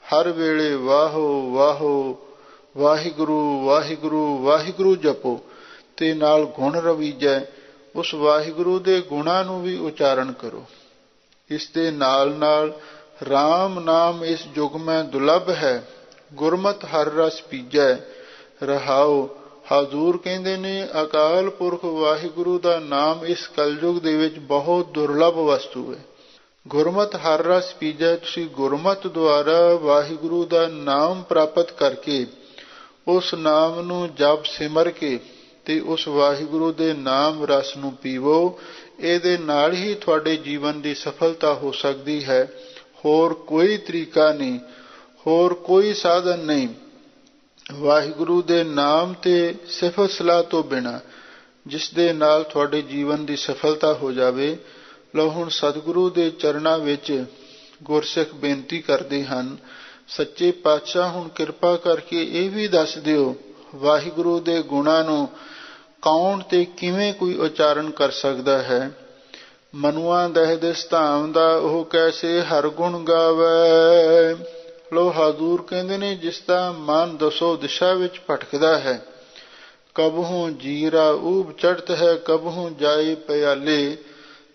ਹਰ ਵੇਲੇ ਵਾਹੋ ਵਾਹੋ ਵਾਹਿਗੁਰੂ ਵਾਹਿਗੁਰੂ ਵਾਹਿਗੁਰੂ ਜਪੋ, ਤੇ ਨਾਲ ਗੁਣ ਰਵੀਜੈ, ਉਸ ਵਾਹਿਗੁਰੂ ਦੇ ਗੁਣਾਂ ਨੂੰ ਵੀ ਉਚਾਰਨ ਕਰੋ। ਇਸ ਦੇ ਨਾਲ ਨਾਲ ਰਾਮ ਨਾਮ ਇਸ ਯੁਗ ਮੈਂ ਦੁਰਲਭ ਹੈ, ਗੁਰਮਤਿ ਹਰ ਰਸ ਪੀਜੈ। ਰਹਾਓ, ਹਜ਼ੂਰ ਕਹਿੰਦੇ ਨੇ ਅਕਾਲ ਪੁਰਖ ਵਾਹਿਗੁਰੂ ਦਾ ਨਾਮ ਇਸ ਕਲਯੁਗ ਦੇ ਵਿੱਚ ਬਹੁਤ ਦੁਰਲਭ ਵਸਤੂ ਹੈ। ਗੁਰਮਤਿ ਹਰ ਰਸ ਪੀਜੈ, ਤੁਸੀਂ ਗੁਰਮਤਿ ਦੁਆਰਾ ਵਾਹਿਗੁਰੂ ਦਾ ਨਾਮ ਪ੍ਰਾਪਤ ਕਰਕੇ ਉਸ ਨਾਮ ਨੂੰ ਜਪ ਸਿਮਰ ਕੇ ਤੇ ਉਸ ਵਾਹਿਗੁਰੂ ਦੇ ਨਾਮ ਰਸ ਨੂੰ ਪੀਵੋ। ਇਹਦੇ ਨਾਲ ਹੀ ਤੁਹਾਡੇ ਜੀਵਨ ਦੀ ਸਫਲਤਾ ਹੋ ਸਕਦੀ ਹੈ। ਹੋਰ ਕੋਈ ਤਰੀਕਾ ਨਹੀਂ, ਹੋਰ ਕੋਈ ਸਾਧਨ ਨਹੀਂ। ਵਾਹਿਗੁਰੂ ਦੇ ਨਾਮ ਤੇ ਸਿਫਤ ਸਲਾਹ ਤੋਂ ਬਿਨਾਂ, ਜਿਸ ਦੇ ਨਾਲ ਤੁਹਾਡੇ ਜੀਵਨ ਦੀ ਸਫਲਤਾ ਹੋ ਜਾਵੇ। ਲਓ ਹੁਣ ਸਤਿਗੁਰੂ ਦੇ ਚਰਨਾਂ ਵਿੱਚ ਗੁਰਸਿੱਖ ਬੇਨਤੀ ਕਰਦੇ ਹਨ, ਸੱਚੇ ਪਾਤਸ਼ਾਹ ਹੁਣ ਕਿਰਪਾ ਕਰਕੇ ਇਹ ਵੀ ਦੱਸ ਦਿਓ, ਵਾਹਿਗੁਰੂ ਦੇ ਗੁਣਾਂ ਨੂੰ ਕੌਣ ਤੇ ਕਿਵੇਂ ਕੋਈ ਉਚਾਰਨ ਕਰ ਸਕਦਾ ਹੈ? ਮਨੁਆ ਦਹਿ ਦਿਸ ਧਾਮ ਦਾ, ਉਹ ਕੈਸੇ ਹਰ ਗੁਣ ਗਾਵੈ। ਲੋ ਹਜ਼ੂਰ ਕਹਿੰਦੇ ਨੇ, ਜਿਸ ਦਾ ਮਨ ਦਸੋ ਦਿਸ਼ਾ ਵਿੱਚ ਭਟਕਦਾ ਹੈ, ਕਬਹੂ ਜੀਰਾ ਊਬ ਚੜ੍ਹਤ ਹੈ, ਕਬਹੂ ਜਾਏ ਪਿਆਲੇ।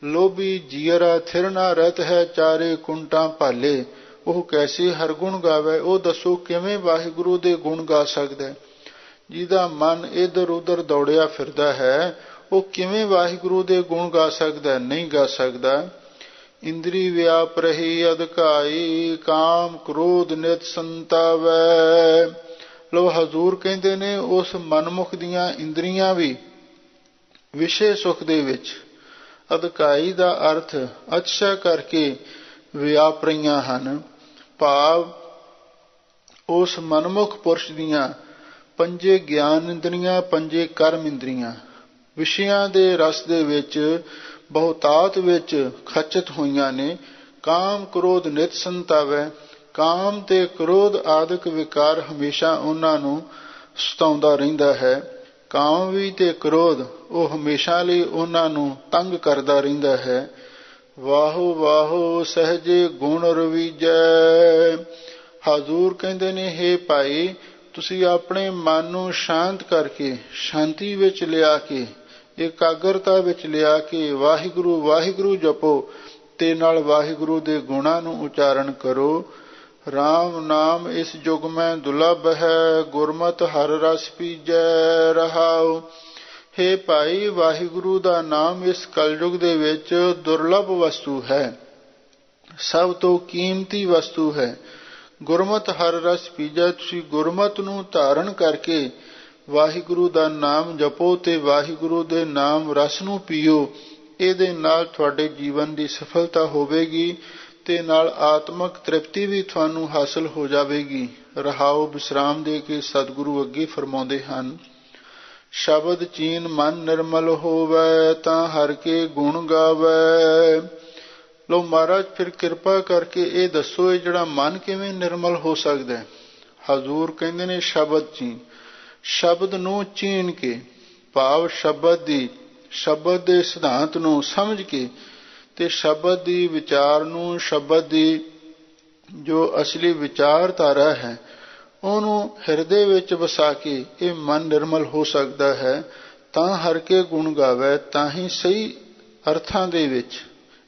ਲੋਭੀ ਜੀਰਾ ਥਿਰ ਨਾ ਰਹਿਤ ਹੈ, ਚਾਰੇ ਕੁੰਟਾਂ ਭਾਲੇ। ਉਹ ਕੈਸੇ ਹਰ ਗੁਣ ਗਾਵੇ, ਉਹ ਦੱਸੋ ਕਿਵੇਂ ਵਾਹਿਗੁਰੂ ਦੇ ਗੁਣ ਗਾ ਸਕਦਾ? ਜਿਹਦਾ ਮਨ ਇੱਧਰ ਉੱਧਰ ਦੌੜਿਆ ਫਿਰਦਾ ਹੈ, ਉਹ ਕਿਵੇਂ ਵਾਹਿਗੁਰੂ ਦੇ ਗੁਣ ਗਾ ਸਕਦਾ? ਨਹੀਂ ਗਾ ਸਕਦਾ। ਇੰਦਰੀ ਵਿਆਪ ਰਹੀ ਅਧਿਕਾਈ, ਕਾਮ ਕ੍ਰੋਧ ਨਿਤ ਸੰਤਾਵੈ। ਲੋ ਹਜ਼ੂਰ ਕਹਿੰਦੇ ਨੇ, ਉਸ ਮਨਮੁਖ ਦੀਆਂ ਇੰਦਰੀਆਂ ਵੀ ਵਿਸ਼ੇ ਸੁਖ ਦੇ ਵਿੱਚ, ਅਧਿਕਾਈ ਦਾ ਅਰਥ ਅੱਛਾ ਕਰਕੇ ਵਿਆਪ ਰਹੀਆਂ ਹਨ। ਭਾਵ ਉਸ ਮਨਮੁਖ ਪੁਰਸ਼ ਦੀਆਂ ਪੰਜੇ ਗਿਆਨ ਇੰਦਰੀਆਂ, ਪੰਜੇ ਕਰਮ ਇੰਦਰੀਆਂ ਵਿਸ਼ਿਆਂ ਦੇ ਰਸ ਦੇ ਵਿੱਚ, ਬਹੁਤਾਤ ਵਿੱਚ ਖਚਿਤ ਹੋਈਆਂ ਨੇ। ਕਾਮ ਕ੍ਰੋਧ ਨਿਤ ਸੰਤਾਵੈ, ਕਾਮ ਤੇ ਕ੍ਰੋਧ ਆਦਿਕ ਵਿਕਾਰ ਹਮੇਸ਼ਾ ਉਹਨਾਂ ਨੂੰ ਸਤਾਉਂਦਾ ਰਹਿੰਦਾ ਹੈ। ਕਾਮ ਵੀ ਤੇ ਕ੍ਰੋਧ ਉਹ ਹਮੇਸ਼ਾ ਲਈ ਉਹਨਾਂ ਨੂੰ ਤੰਗ ਕਰਦਾ ਰਹਿੰਦਾ ਹੈ। ਵਾਹੋ ਵਾਹੋ ਸਹਿਜੇ ਗੁਣ ਰਵੀਜੈ। ਹਜ਼ੂਰ ਕਹਿੰਦੇ ਨੇ, ਹੇ ਭਾਈ ਤੁਸੀਂ ਆਪਣੇ ਮਨ ਨੂੰ ਸ਼ਾਂਤ ਕਰਕੇ, ਸ਼ਾਂਤੀ ਵਿੱਚ ਲਿਆ ਕੇ, ਇਕਾਗਰਤਾ ਵਿੱਚ ਲਿਆ ਕੇ ਵਾਹਿਗੁਰੂ ਵਾਹਿਗੁਰੂ ਜਪੋ, ਤੇ ਨਾਲ ਵਾਹਿਗੁਰੂ ਦੇ ਗੁਣਾਂ ਨੂੰ ਉਚਾਰਨ ਕਰੋ। ਰਾਮ ਨਾਮ ਇਸ ਯੁਗ ਮੈਂ ਦੁਰਲਭ ਹੈ, ਗੁਰਮਤਿ ਹਰ ਰਸ ਪੀਜੈ। ਰਹਾਉ, ਹੇ ਭਾਈ ਵਾਹਿਗੁਰੂ ਦਾ ਨਾਮ ਇਸ ਕਲਯੁਗ ਦੇ ਵਿੱਚ ਦੁਰਲਭ ਵਸਤੂ ਹੈ, ਸਭ ਤੋਂ ਕੀਮਤੀ ਵਸਤੂ ਹੈ। ਗੁਰਮਤਿ ਹਰ ਰਸ ਪੀਜੈ, ਤੁਸੀਂ ਗੁਰਮਤਿ ਨੂੰ ਧਾਰਨ ਕਰਕੇ ਵਾਹਿਗੁਰੂ ਦਾ ਨਾਮ ਜਪੋ ਤੇ ਵਾਹਿਗੁਰੂ ਦੇ ਨਾਮ ਰਸ ਨੂੰ ਪੀਓ। ਇਹਦੇ ਨਾਲ ਤੁਹਾਡੇ ਜੀਵਨ ਦੀ ਸਫਲਤਾ ਹੋਵੇਗੀ ਤੇ ਨਾਲ ਆਤਮਕ ਤ੍ਰਿਪਤੀ ਵੀ ਤੁਹਾਨੂੰ ਹਾਸਲ ਹੋ ਜਾਵੇਗੀ। ਰਹਾਓ, ਵਿਸਰਾਮ ਦੇ ਕੇ ਸਤਿਗੁਰੂ ਅੱਗੇ ਫਰਮਾਉਂਦੇ ਹਨ, ਸ਼ਬਦ ਚੀਨ ਮਨ ਨਿਰਮਲ ਹੋਵੈ, ਤਾਂ ਹਰਿ ਕੇ ਗੁਣ ਗਾਵੈ। ਲੋ ਮਹਾਰਾਜ ਫਿਰ ਕਿਰਪਾ ਕਰਕੇ ਇਹ ਦੱਸੋ, ਇਹ ਜਿਹੜਾ ਮਨ ਕਿਵੇਂ ਨਿਰਮਲ ਹੋ ਸਕਦਾ ਹੈ? ਹਜ਼ੂਰ ਕਹਿੰਦੇ ਨੇ ਸ਼ਬਦ ਚੀਨ, ਸ਼ਬਦ ਨੂੰ ਚੀਨ ਕੇ, ਭਾਵ ਸ਼ਬਦ ਦੇ ਸਿਧਾਂਤ ਨੂੰ ਸਮਝ ਕੇ ਤੇ ਸ਼ਬਦ ਦੀ ਵਿਚਾਰ ਨੂੰ, ਸ਼ਬਦ ਦੀ ਜੋ ਅਸਲੀ ਵਿਚਾਰਧਾਰਾ ਹੈ ਉਹਨੂੰ ਹਿਰਦੇ ਵਿੱਚ ਵਸਾ ਕੇ ਇਹ ਮਨ ਨਿਰਮਲ ਹੋ ਸਕਦਾ ਹੈ। ਤਾਂ ਹਰ ਕੇ ਗੁਣ ਗਾਵੇ, ਤਾਂ ਹੀ ਸਹੀ ਅਰਥਾਂ ਦੇ ਵਿੱਚ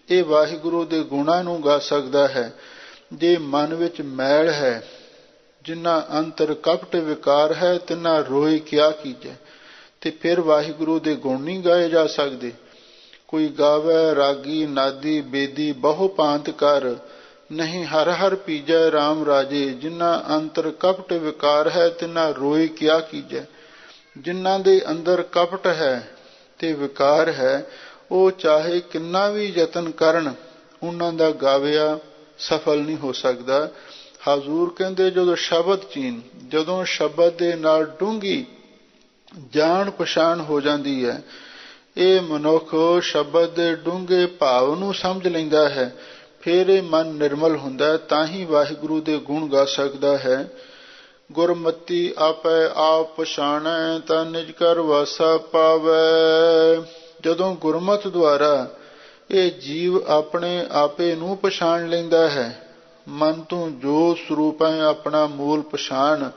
ਇਹ ਵਾਹਿਗੁਰੂ ਦੇ ਗੁਣਾਂ ਨੂੰ ਗਾ ਸਕਦਾ ਹੈ। ਜੇ ਮਨ ਵਿੱਚ ਮੈਲ ਹੈ, ਜਿਨ੍ਹਾਂ ਅੰਤਰ ਕਪਟ ਵਿਕਾਰ ਹੈ, ਤਿਨਾਂ ਰੋਏ ਕਿਆ ਕੀਜੈ, ਤੇ ਫਿਰ ਵਾਹਿਗੁਰੂ ਦੇ ਗੁਣ ਨਹੀਂ ਗਾਏ ਜਾ ਸਕਦੇ। ਕੋਈ ਗਾਵੇ ਰਾਗੀ ਨਾਦੀ ਬੇਦੀ ਬਹੁ ਭਾਂਤ ਕਰ, ਨਹੀਂ ਹਰ ਹਰ ਪੀਜੈ ਰਾਮ ਰਾਜੇ, ਜਿਨ੍ਹਾਂ ਅੰਤਰ ਕਪਟ ਵਿਕਾਰ ਹੈ, ਤਿਨਾਂ ਰੋਏ ਕਿਆ ਕੀਜੈ। ਜਿਨ੍ਹਾਂ ਦੇ ਅੰਦਰ ਕਪਟ ਹੈ ਤੇ ਵਿਕਾਰ ਹੈ, ਉਹ ਚਾਹੇ ਕਿੰਨਾ ਵੀ ਯਤਨ ਕਰਨ, ਉਹਨਾਂ ਦਾ ਗਾਵਿਆ ਸਫਲ ਨਹੀਂ ਹੋ ਸਕਦਾ। ਹਜ਼ੂਰ ਕਹਿੰਦੇ ਜਦੋਂ ਸ਼ਬਦ ਚੀਨ, ਜਦੋਂ ਸ਼ਬਦ ਦੇ ਨਾਲ ਡੂੰਘੀ ਜਾਣ ਪਛਾਣ ਹੋ ਜਾਂਦੀ ਹੈ, ਇਹ ਮਨੁੱਖ ਸ਼ਬਦ ਦੇ ਡੂੰਘੇ ਭਾਵ ਨੂੰ ਸਮਝ ਲੈਂਦਾ ਹੈ, ਫਿਰ ਇਹ ਮਨ ਨਿਰਮਲ ਹੁੰਦਾ, ਤਾਂ ਹੀ ਵਾਹਿਗੁਰੂ ਦੇ ਗੁਣ ਗਾ ਸਕਦਾ ਹੈ। ਗੁਰਮਤੀ ਆਪੈ ਆਪ ਪਛਾਣੈ, ਤਾਂ ਨਿਜ ਕਰ ਵਾਸਾ ਪਾਵੈ। ਜਦੋਂ ਗੁਰਮਤਿ ਦੁਆਰਾ ਇਹ ਜੀਵ ਆਪਣੇ ਆਪੇ ਨੂੰ ਪਛਾਣ ਲੈਂਦਾ ਹੈ, ਮਨ ਤੋਂ ਜੋ ਸਰੂਪ ਹੈ ਆਪਣਾ ਮੂਲ ਪਛਾਣ,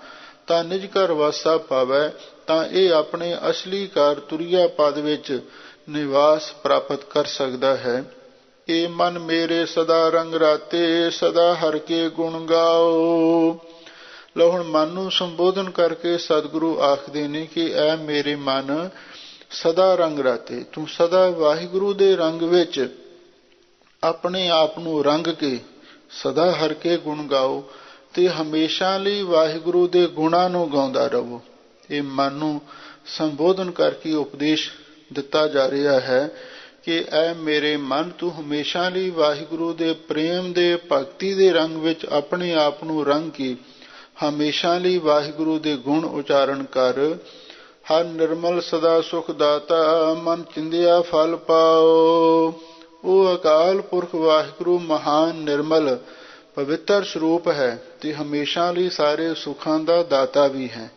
ਤਾਂ ਨਿਜ ਘਰ ਵਾਸਾ ਪਾਵੈ, ਤਾਂ ਇਹ ਆਪਣੇ ਅਸਲੀ ਘਰ ਤੁਰੀਆ ਪਦ ਵਿੱਚ ਨਿਵਾਸ ਪ੍ਰਾਪਤ ਕਰ ਸਕਦਾ ਹੈ। ਇਹ ਮਨ ਮੇਰੇ ਸਦਾ ਰੰਗ ਰਾਤੇ, ਸਦਾ ਹਰ ਕੇ ਗੁਣ ਗਾਓ। ਲਓ ਹੁਣ ਮਨ ਨੂੰ ਸੰਬੋਧਨ ਕਰਕੇ ਸਤਿਗੁਰੂ ਆਖਦੇ ਨੇ ਕਿ ਐ ਮੇਰੇ ਮਨ ਸਦਾ ਰੰਗ ਰਾਤੇ, ਤੂੰ ਸਦਾ ਵਾਹਿਗੁਰੂ ਦੇ ਰੰਗ ਵਿੱਚ ਆਪਣੇ ਆਪ ਨੂੰ ਰੰਗ ਕੇ ਸਦਾ ਹਰ ਕੇ ਗੁਣ ਗਾਓ, ਤੇ ਹਮੇਸ਼ਾ ਲਈ ਵਾਹਿਗੁਰੂ ਦੇ ਗੁਣਾਂ ਨੂੰ ਗਾਉਂਦਾ ਰਹੋ। ਇਹ ਮਨ ਨੂੰ ਸੰਬੋਧਨ ਕਰਕੇ ਉਪਦੇਸ਼ ਦਿੱਤਾ ਜਾ ਰਿਹਾ ਹੈ ਕਿ ਐ ਮੇਰੇ ਮਨ, ਤੂੰ ਹਮੇਸ਼ਾ ਲਈ ਵਾਹਿਗੁਰੂ ਦੇ ਪ੍ਰੇਮ ਦੇ ਭਗਤੀ ਦੇ ਰੰਗ ਵਿੱਚ ਆਪਣੇ ਆਪ ਨੂੰ ਰੰਗ ਕੇ ਹਮੇਸ਼ਾ ਲਈ ਵਾਹਿਗੁਰੂ ਦੇ ਗੁਣ ਉਚਾਰਨ ਕਰ। ਹਰ ਨਿਰਮਲ ਸਦਾ ਸੁਖ ਦਾਤਾ, ਮਨ ਚਿੰਦਿਆ ਫਲ ਪਾਓ। ਉਹ ਅਕਾਲ ਪੁਰਖ ਵਾਹਿਗੁਰੂ ਮਹਾਨ ਨਿਰਮਲ ਪਵਿੱਤਰ ਸਰੂਪ ਹੈ ਤੇ ਹਮੇਸ਼ਾ ਲਈ ਸਾਰੇ ਸੁੱਖਾਂ ਦਾ ਦਾਤਾ ਵੀ ਹੈ।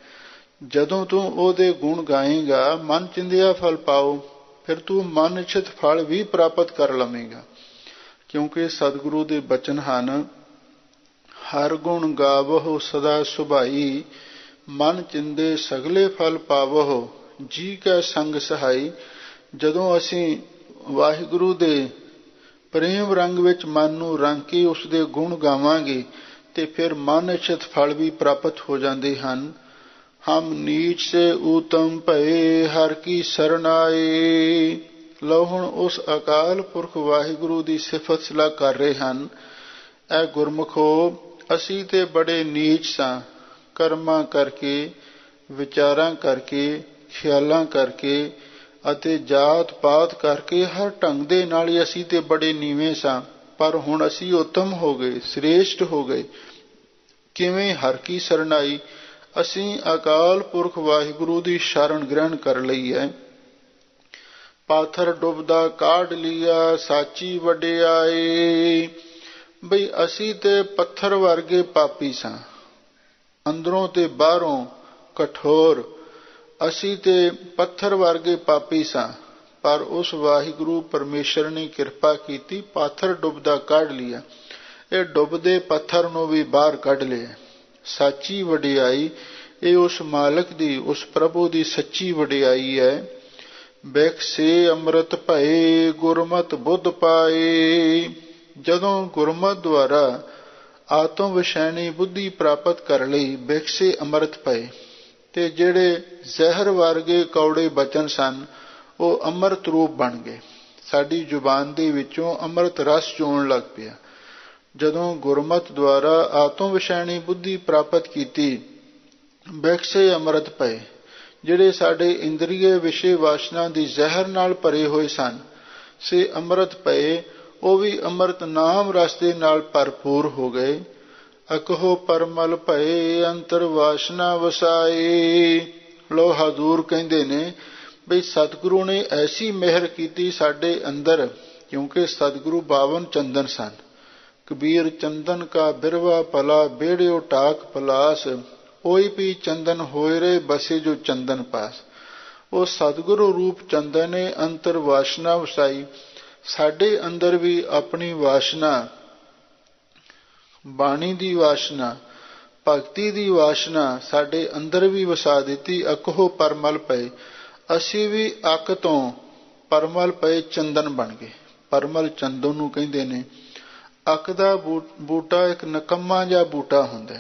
ਜਦੋਂ ਤੂੰ ਉਹਦੇ ਗੁਣ ਗਾਏਗਾ, ਮਨ ਚਿੰਦਿਆ ਫਲ ਪਾਓ, ਫਿਰ ਤੂੰ ਮਨ ਇੱਛਤ ਫਲ ਵੀ ਪ੍ਰਾਪਤ ਕਰ ਲਵੇਂਗਾ। ਕਿਉਂਕਿ ਸਤਿਗੁਰੂ ਦੇ ਬਚਨ ਹਨ, ਹਰ ਗੁਣ ਗਾਵਹੁ ਸਦਾ ਸੁਭਾਈ, ਮਨ ਚਿੰਦੇ ਸਗਲੇ ਫਲ ਪਾਵਹੁ, ਜੀ ਕੈ ਸੰਗ ਸਹਾਈ। ਜਦੋਂ ਅਸੀਂ ਵਾਹਿਗੁਰੂ ਦੇ ਪ੍ਰੇਮ ਰੰਗ ਵਿੱਚ ਮਨ ਨੂੰ ਰੰਗ ਕੇ ਉਸਦੇ ਗੁਣ ਗਾਵਾਂਗੇ ਤੇ ਫਿਰ ਮਨ ਇੱਛਤ ਫਲ ਵੀ ਪ੍ਰਾਪਤ ਹੋ ਜਾਂਦੇ ਹਨ। ਹਮ ਨੀਚ ਸੇ ਊਤਮ ਭਏ, ਹਰ ਕੀ ਸਰਣ ਆਏ। ਲਓ ਹੁਣ ਉਸ ਅਕਾਲ ਪੁਰਖ ਵਾਹਿਗੁਰੂ ਦੀ ਸਿਫਤ ਸਲਾਹ ਕਰ ਰਹੇ ਹਨ। ਐ ਗੁਰਮੁਖੋ, ਅਸੀਂ ਤੇ ਬੜੇ ਨੀਚ ਸਾਂ, ਕਰਮਾਂ ਕਰਕੇ, ਵਿਚਾਰਾਂ ਕਰਕੇ, ਖਿਆਲਾਂ ਕਰਕੇ ਅਤੇ ਜਾਤ ਪਾਤ ਕਰਕੇ ਹਰ ਢੰਗ ਦੇ ਨਾਲ ਹੀ ਅਸੀਂ ਤੇ ਬੜੇ ਨੀਵੇਂ ਸਾਂ, ਪਰ ਹੁਣ ਅਸੀਂ ਉੱਤਮ ਹੋ ਗਏ, ਸ੍ਰੇਸ਼ਟ ਹੋ ਗਏ। ਕਿਵੇਂ? ਹਰ ਕੀ ਸਰਣਾਈ, ਅਸੀਂ ਅਕਾਲ ਪੁਰਖ ਵਾਹਿਗੁਰੂ ਦੀ ਸ਼ਰਨ ਗ੍ਰਹਿਣ ਕਰ ਲਈ ਹੈ। ਪਾਥਰ ਡੁੱਬਦਾ ਕਾਢ ਲਿਆ, ਸਾਚੀ ਵਡਿਆਈ। ਬਈ ਅਸੀਂ ਤੇ ਪੱਥਰ ਵਰਗੇ ਪਾਪੀ ਸਾਂ, ਅੰਦਰੋਂ ਤੇ ਬਾਹਰੋਂ ਕਠੋਰ। ਅਸੀਂ ਤੇ ਪੱਥਰ ਵਰਗੇ ਪਾਪੀ ਸਾਂ, ਪਰ ਉਸ ਵਾਹਿਗੁਰੂ ਪਰਮੇਸ਼ਰ ਨੇ ਕਿਰਪਾ ਕੀਤੀ, ਪਾਥਰ ਡੁੱਬਦਾ ਕੱਢ ਲਿਆ। ਇਹ ਡੁੱਬਦੇ ਪੱਥਰ ਨੂੰ ਵੀ ਬਾਹਰ ਕੱਢ ਲਿਆ। ਸਾਚੀ ਵਡਿਆਈ, ਇਹ ਉਸ ਮਾਲਕ ਦੀ, ਉਸ ਪ੍ਰਭੂ ਦੀ ਸੱਚੀ ਵਡਿਆਈ ਹੈ। ਬੈਕਸੇ ਅੰਮ੍ਰਿਤ ਭਏ, ਗੁਰਮਤਿ ਬੁੱਧ ਪਾਏ। ਜਦੋਂ ਗੁਰਮਤਿ ਦੁਆਰਾ ਆਤਮ ਵਿਸ਼ੈਣੀ ਬੁੱਧੀ ਪ੍ਰਾਪਤ ਕਰ ਲਈ, ਬੈਕਸੇ ਅੰਮ੍ਰਿਤ ਪਏ, ਤੇ ਜਿਹੜੇ ਜ਼ਹਿਰ ਵਰਗੇ ਕੌੜੇ ਬਚਨ ਸਨ ਉਹ ਅੰਮ੍ਰਿਤ ਰੂਪ ਬਣ ਗਏ। ਸਾਡੀ ਜ਼ੁਬਾਨ ਦੇ ਵਿੱਚੋਂ ਅੰਮ੍ਰਿਤ ਰਸ ਚੋਣ ਲੱਗ ਪਿਆ। ਜਦੋਂ ਗੁਰਮਤਿ ਦੁਆਰਾ ਆਤਮ ਵਿਸ਼ੈਣੀ ਬੁੱਧੀ ਪ੍ਰਾਪਤ ਕੀਤੀ, ਬੈਕਸੇ ਅੰਮ੍ਰਿਤ ਪਏ। ਜਿਹੜੇ ਸਾਡੇ ਇੰਦਰੀਏ ਵਿਸ਼ੇ ਵਾਸ਼ਨਾ ਦੀ ਜ਼ਹਿਰ ਨਾਲ ਭਰੇ ਹੋਏ ਸਨ, ਸੇ ਅੰਮ੍ਰਿਤ ਪਏ, ਉਹ ਵੀ ਅੰਮ੍ਰਿਤ ਨਾਮ ਰਸ ਦੇ ਨਾਲ ਭਰਪੂਰ ਹੋ ਗਏ। ਅਕਹੋ ਪਰਮਲ ਭਏ, ਅੰਤਰ ਵਾਸ਼ਨਾ ਵਸਾਏ। ਲੋ ਹਜ਼ੂਰ ਕਹਿੰਦੇ ਨੇ ਬਈ ਸਤਿਗੁਰੂ ਨੇ ਐਸੀ ਮਿਹਰ ਕੀਤੀ ਸਾਡੇ ਅੰਦਰ क्योंकि सदगुरु 52 चंदन सन। कबीर चंदन का बिरवा पला, बेड़ियो टाक पलास, ओई भी चंदन होए रे बसे जो चंदन पास। ਉਹ ਸਤਿਗੁਰੂ ਰੂਪ ਚੰਦਨ ਨੇ ਅੰਤਰ ਵਾਸ਼ਨਾ ਵਸਾਈ। ਸਾਡੇ ਅੰਦਰ ਵੀ ਆਪਣੀ ਵਾਸ਼ਨਾ, ਬਾਣੀ ਦੀ ਵਾਸ਼ਨਾ, ਭਗਤੀ ਦੀ ਵਾਸ਼ਨਾ ਸਾਡੇ ਅੰਦਰ ਵੀ ਵਸਾ ਦਿੱਤੀ। ਅਕਹੋ ਪਰਮਲ ਪਏ, ਅਸੀਂ ਵੀ ਅੱਕ ਤੋਂ ਪਰਮਲ ਪਏ ਚੰਦਨ ਬਣ ਗਏ। ਪਰਮਲ ਚੰਦਨ ਨੂੰ ਕਹਿੰਦੇ ਨੇ। ਅੱਕ ਦਾ ਬੂਟਾ ਇੱਕ ਨਿਕੰਮਾ ਜਿਹਾ ਬੂਟਾ ਹੁੰਦਾ,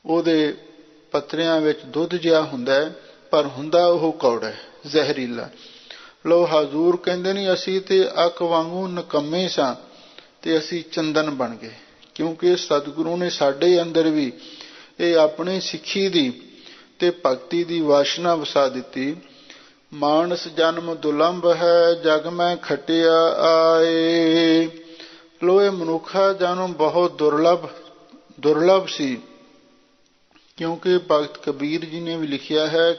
ਉਹਦੇ ਪੱਤਰਿਆਂ ਵਿੱਚ ਦੁੱਧ ਜਿਹਾ ਹੁੰਦਾ, ਪਰ ਹੁੰਦਾ ਉਹ ਕੌੜਾ, ਜ਼ਹਿਰੀਲਾ। ਲੋ ਹਜ਼ੂਰ ਕਹਿੰਦੇ ਨੇ ਅਸੀਂ ਤੇ ਅੱਕ ਵਾਂਗੂ ਨਿਕੰਮੇ ਸਾਂ ਤੇ ਅਸੀਂ ਚੰਦਨ ਬਣ ਗਏ, ਕਿਉਂਕਿ ਸਤਿਗੁਰੂ ਨੇ ਸਾਡੇ ਅੰਦਰ ਵੀ ਇਹ ਆਪਣੀ ਸਿੱਖੀ ਦੀ ਤੇ ਭਗਤੀ ਦੀ ਵਾਸ਼ਨਾ ਵਸਾ ਦਿੱਤੀ। ਮਾਨਸ ਜਨਮ ਦੁਲੰਭ ਹੈ, ਜਗ ਮੈਂ ਖਟਿਆ ਆਏ। ਲੋ ਇਹ ਮਨੁੱਖਾ ਜਨਮ ਬਹੁਤ ਦੁਰਲਭ ਸੀ, ਕਿਉਂਕਿ ਭਗਤ ਕਬੀਰ ਜੀ ਨੇ ਵੀ ਲਿਖਿਆ ਹੈ,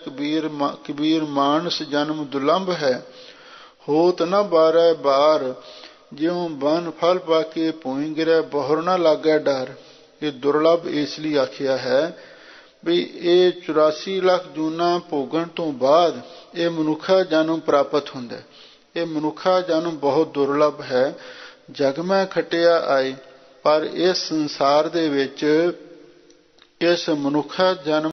ਕਬੀਰ ਮਾਨਸ ਜਨਮ ਦੁਲੰਭ ਹੈ, ਹੋਤ ਨਾ ਬਾਰੈ ਬਾਰ, ਜਿਉ ਬਨ ਫਲ ਪਾਕੇ ਭੂਇ ਗਿਰੈ, ਬਹੁਰ ਨਾ ਲਾਗੈ ਡਰ। ਇਹ ਦੁਰਲਭ ਇਸ ਲਈ ਆਖਿਆ ਹੈ ਵੀ ਇਹ 84 ਲੱਖ ਜੂਨਾਂ ਭੋਗਣ ਤੋਂ ਬਾਅਦ ਇਹ ਮਨੁੱਖਾ ਜਨਮ ਪ੍ਰਾਪਤ ਹੁੰਦਾ। ਇਹ ਮਨੁੱਖਾ ਜਨਮ ਬਹੁਤ ਦੁਰਲਭ ਹੈ। ਜਗ ਮੈਂ ਖਟਿਆ ਆਏ, ਪਰ ਇਸ ਸੰਸਾਰ ਦੇ ਵਿੱਚ ਇਸ ਮਨੁੱਖਾ ਜਨਮ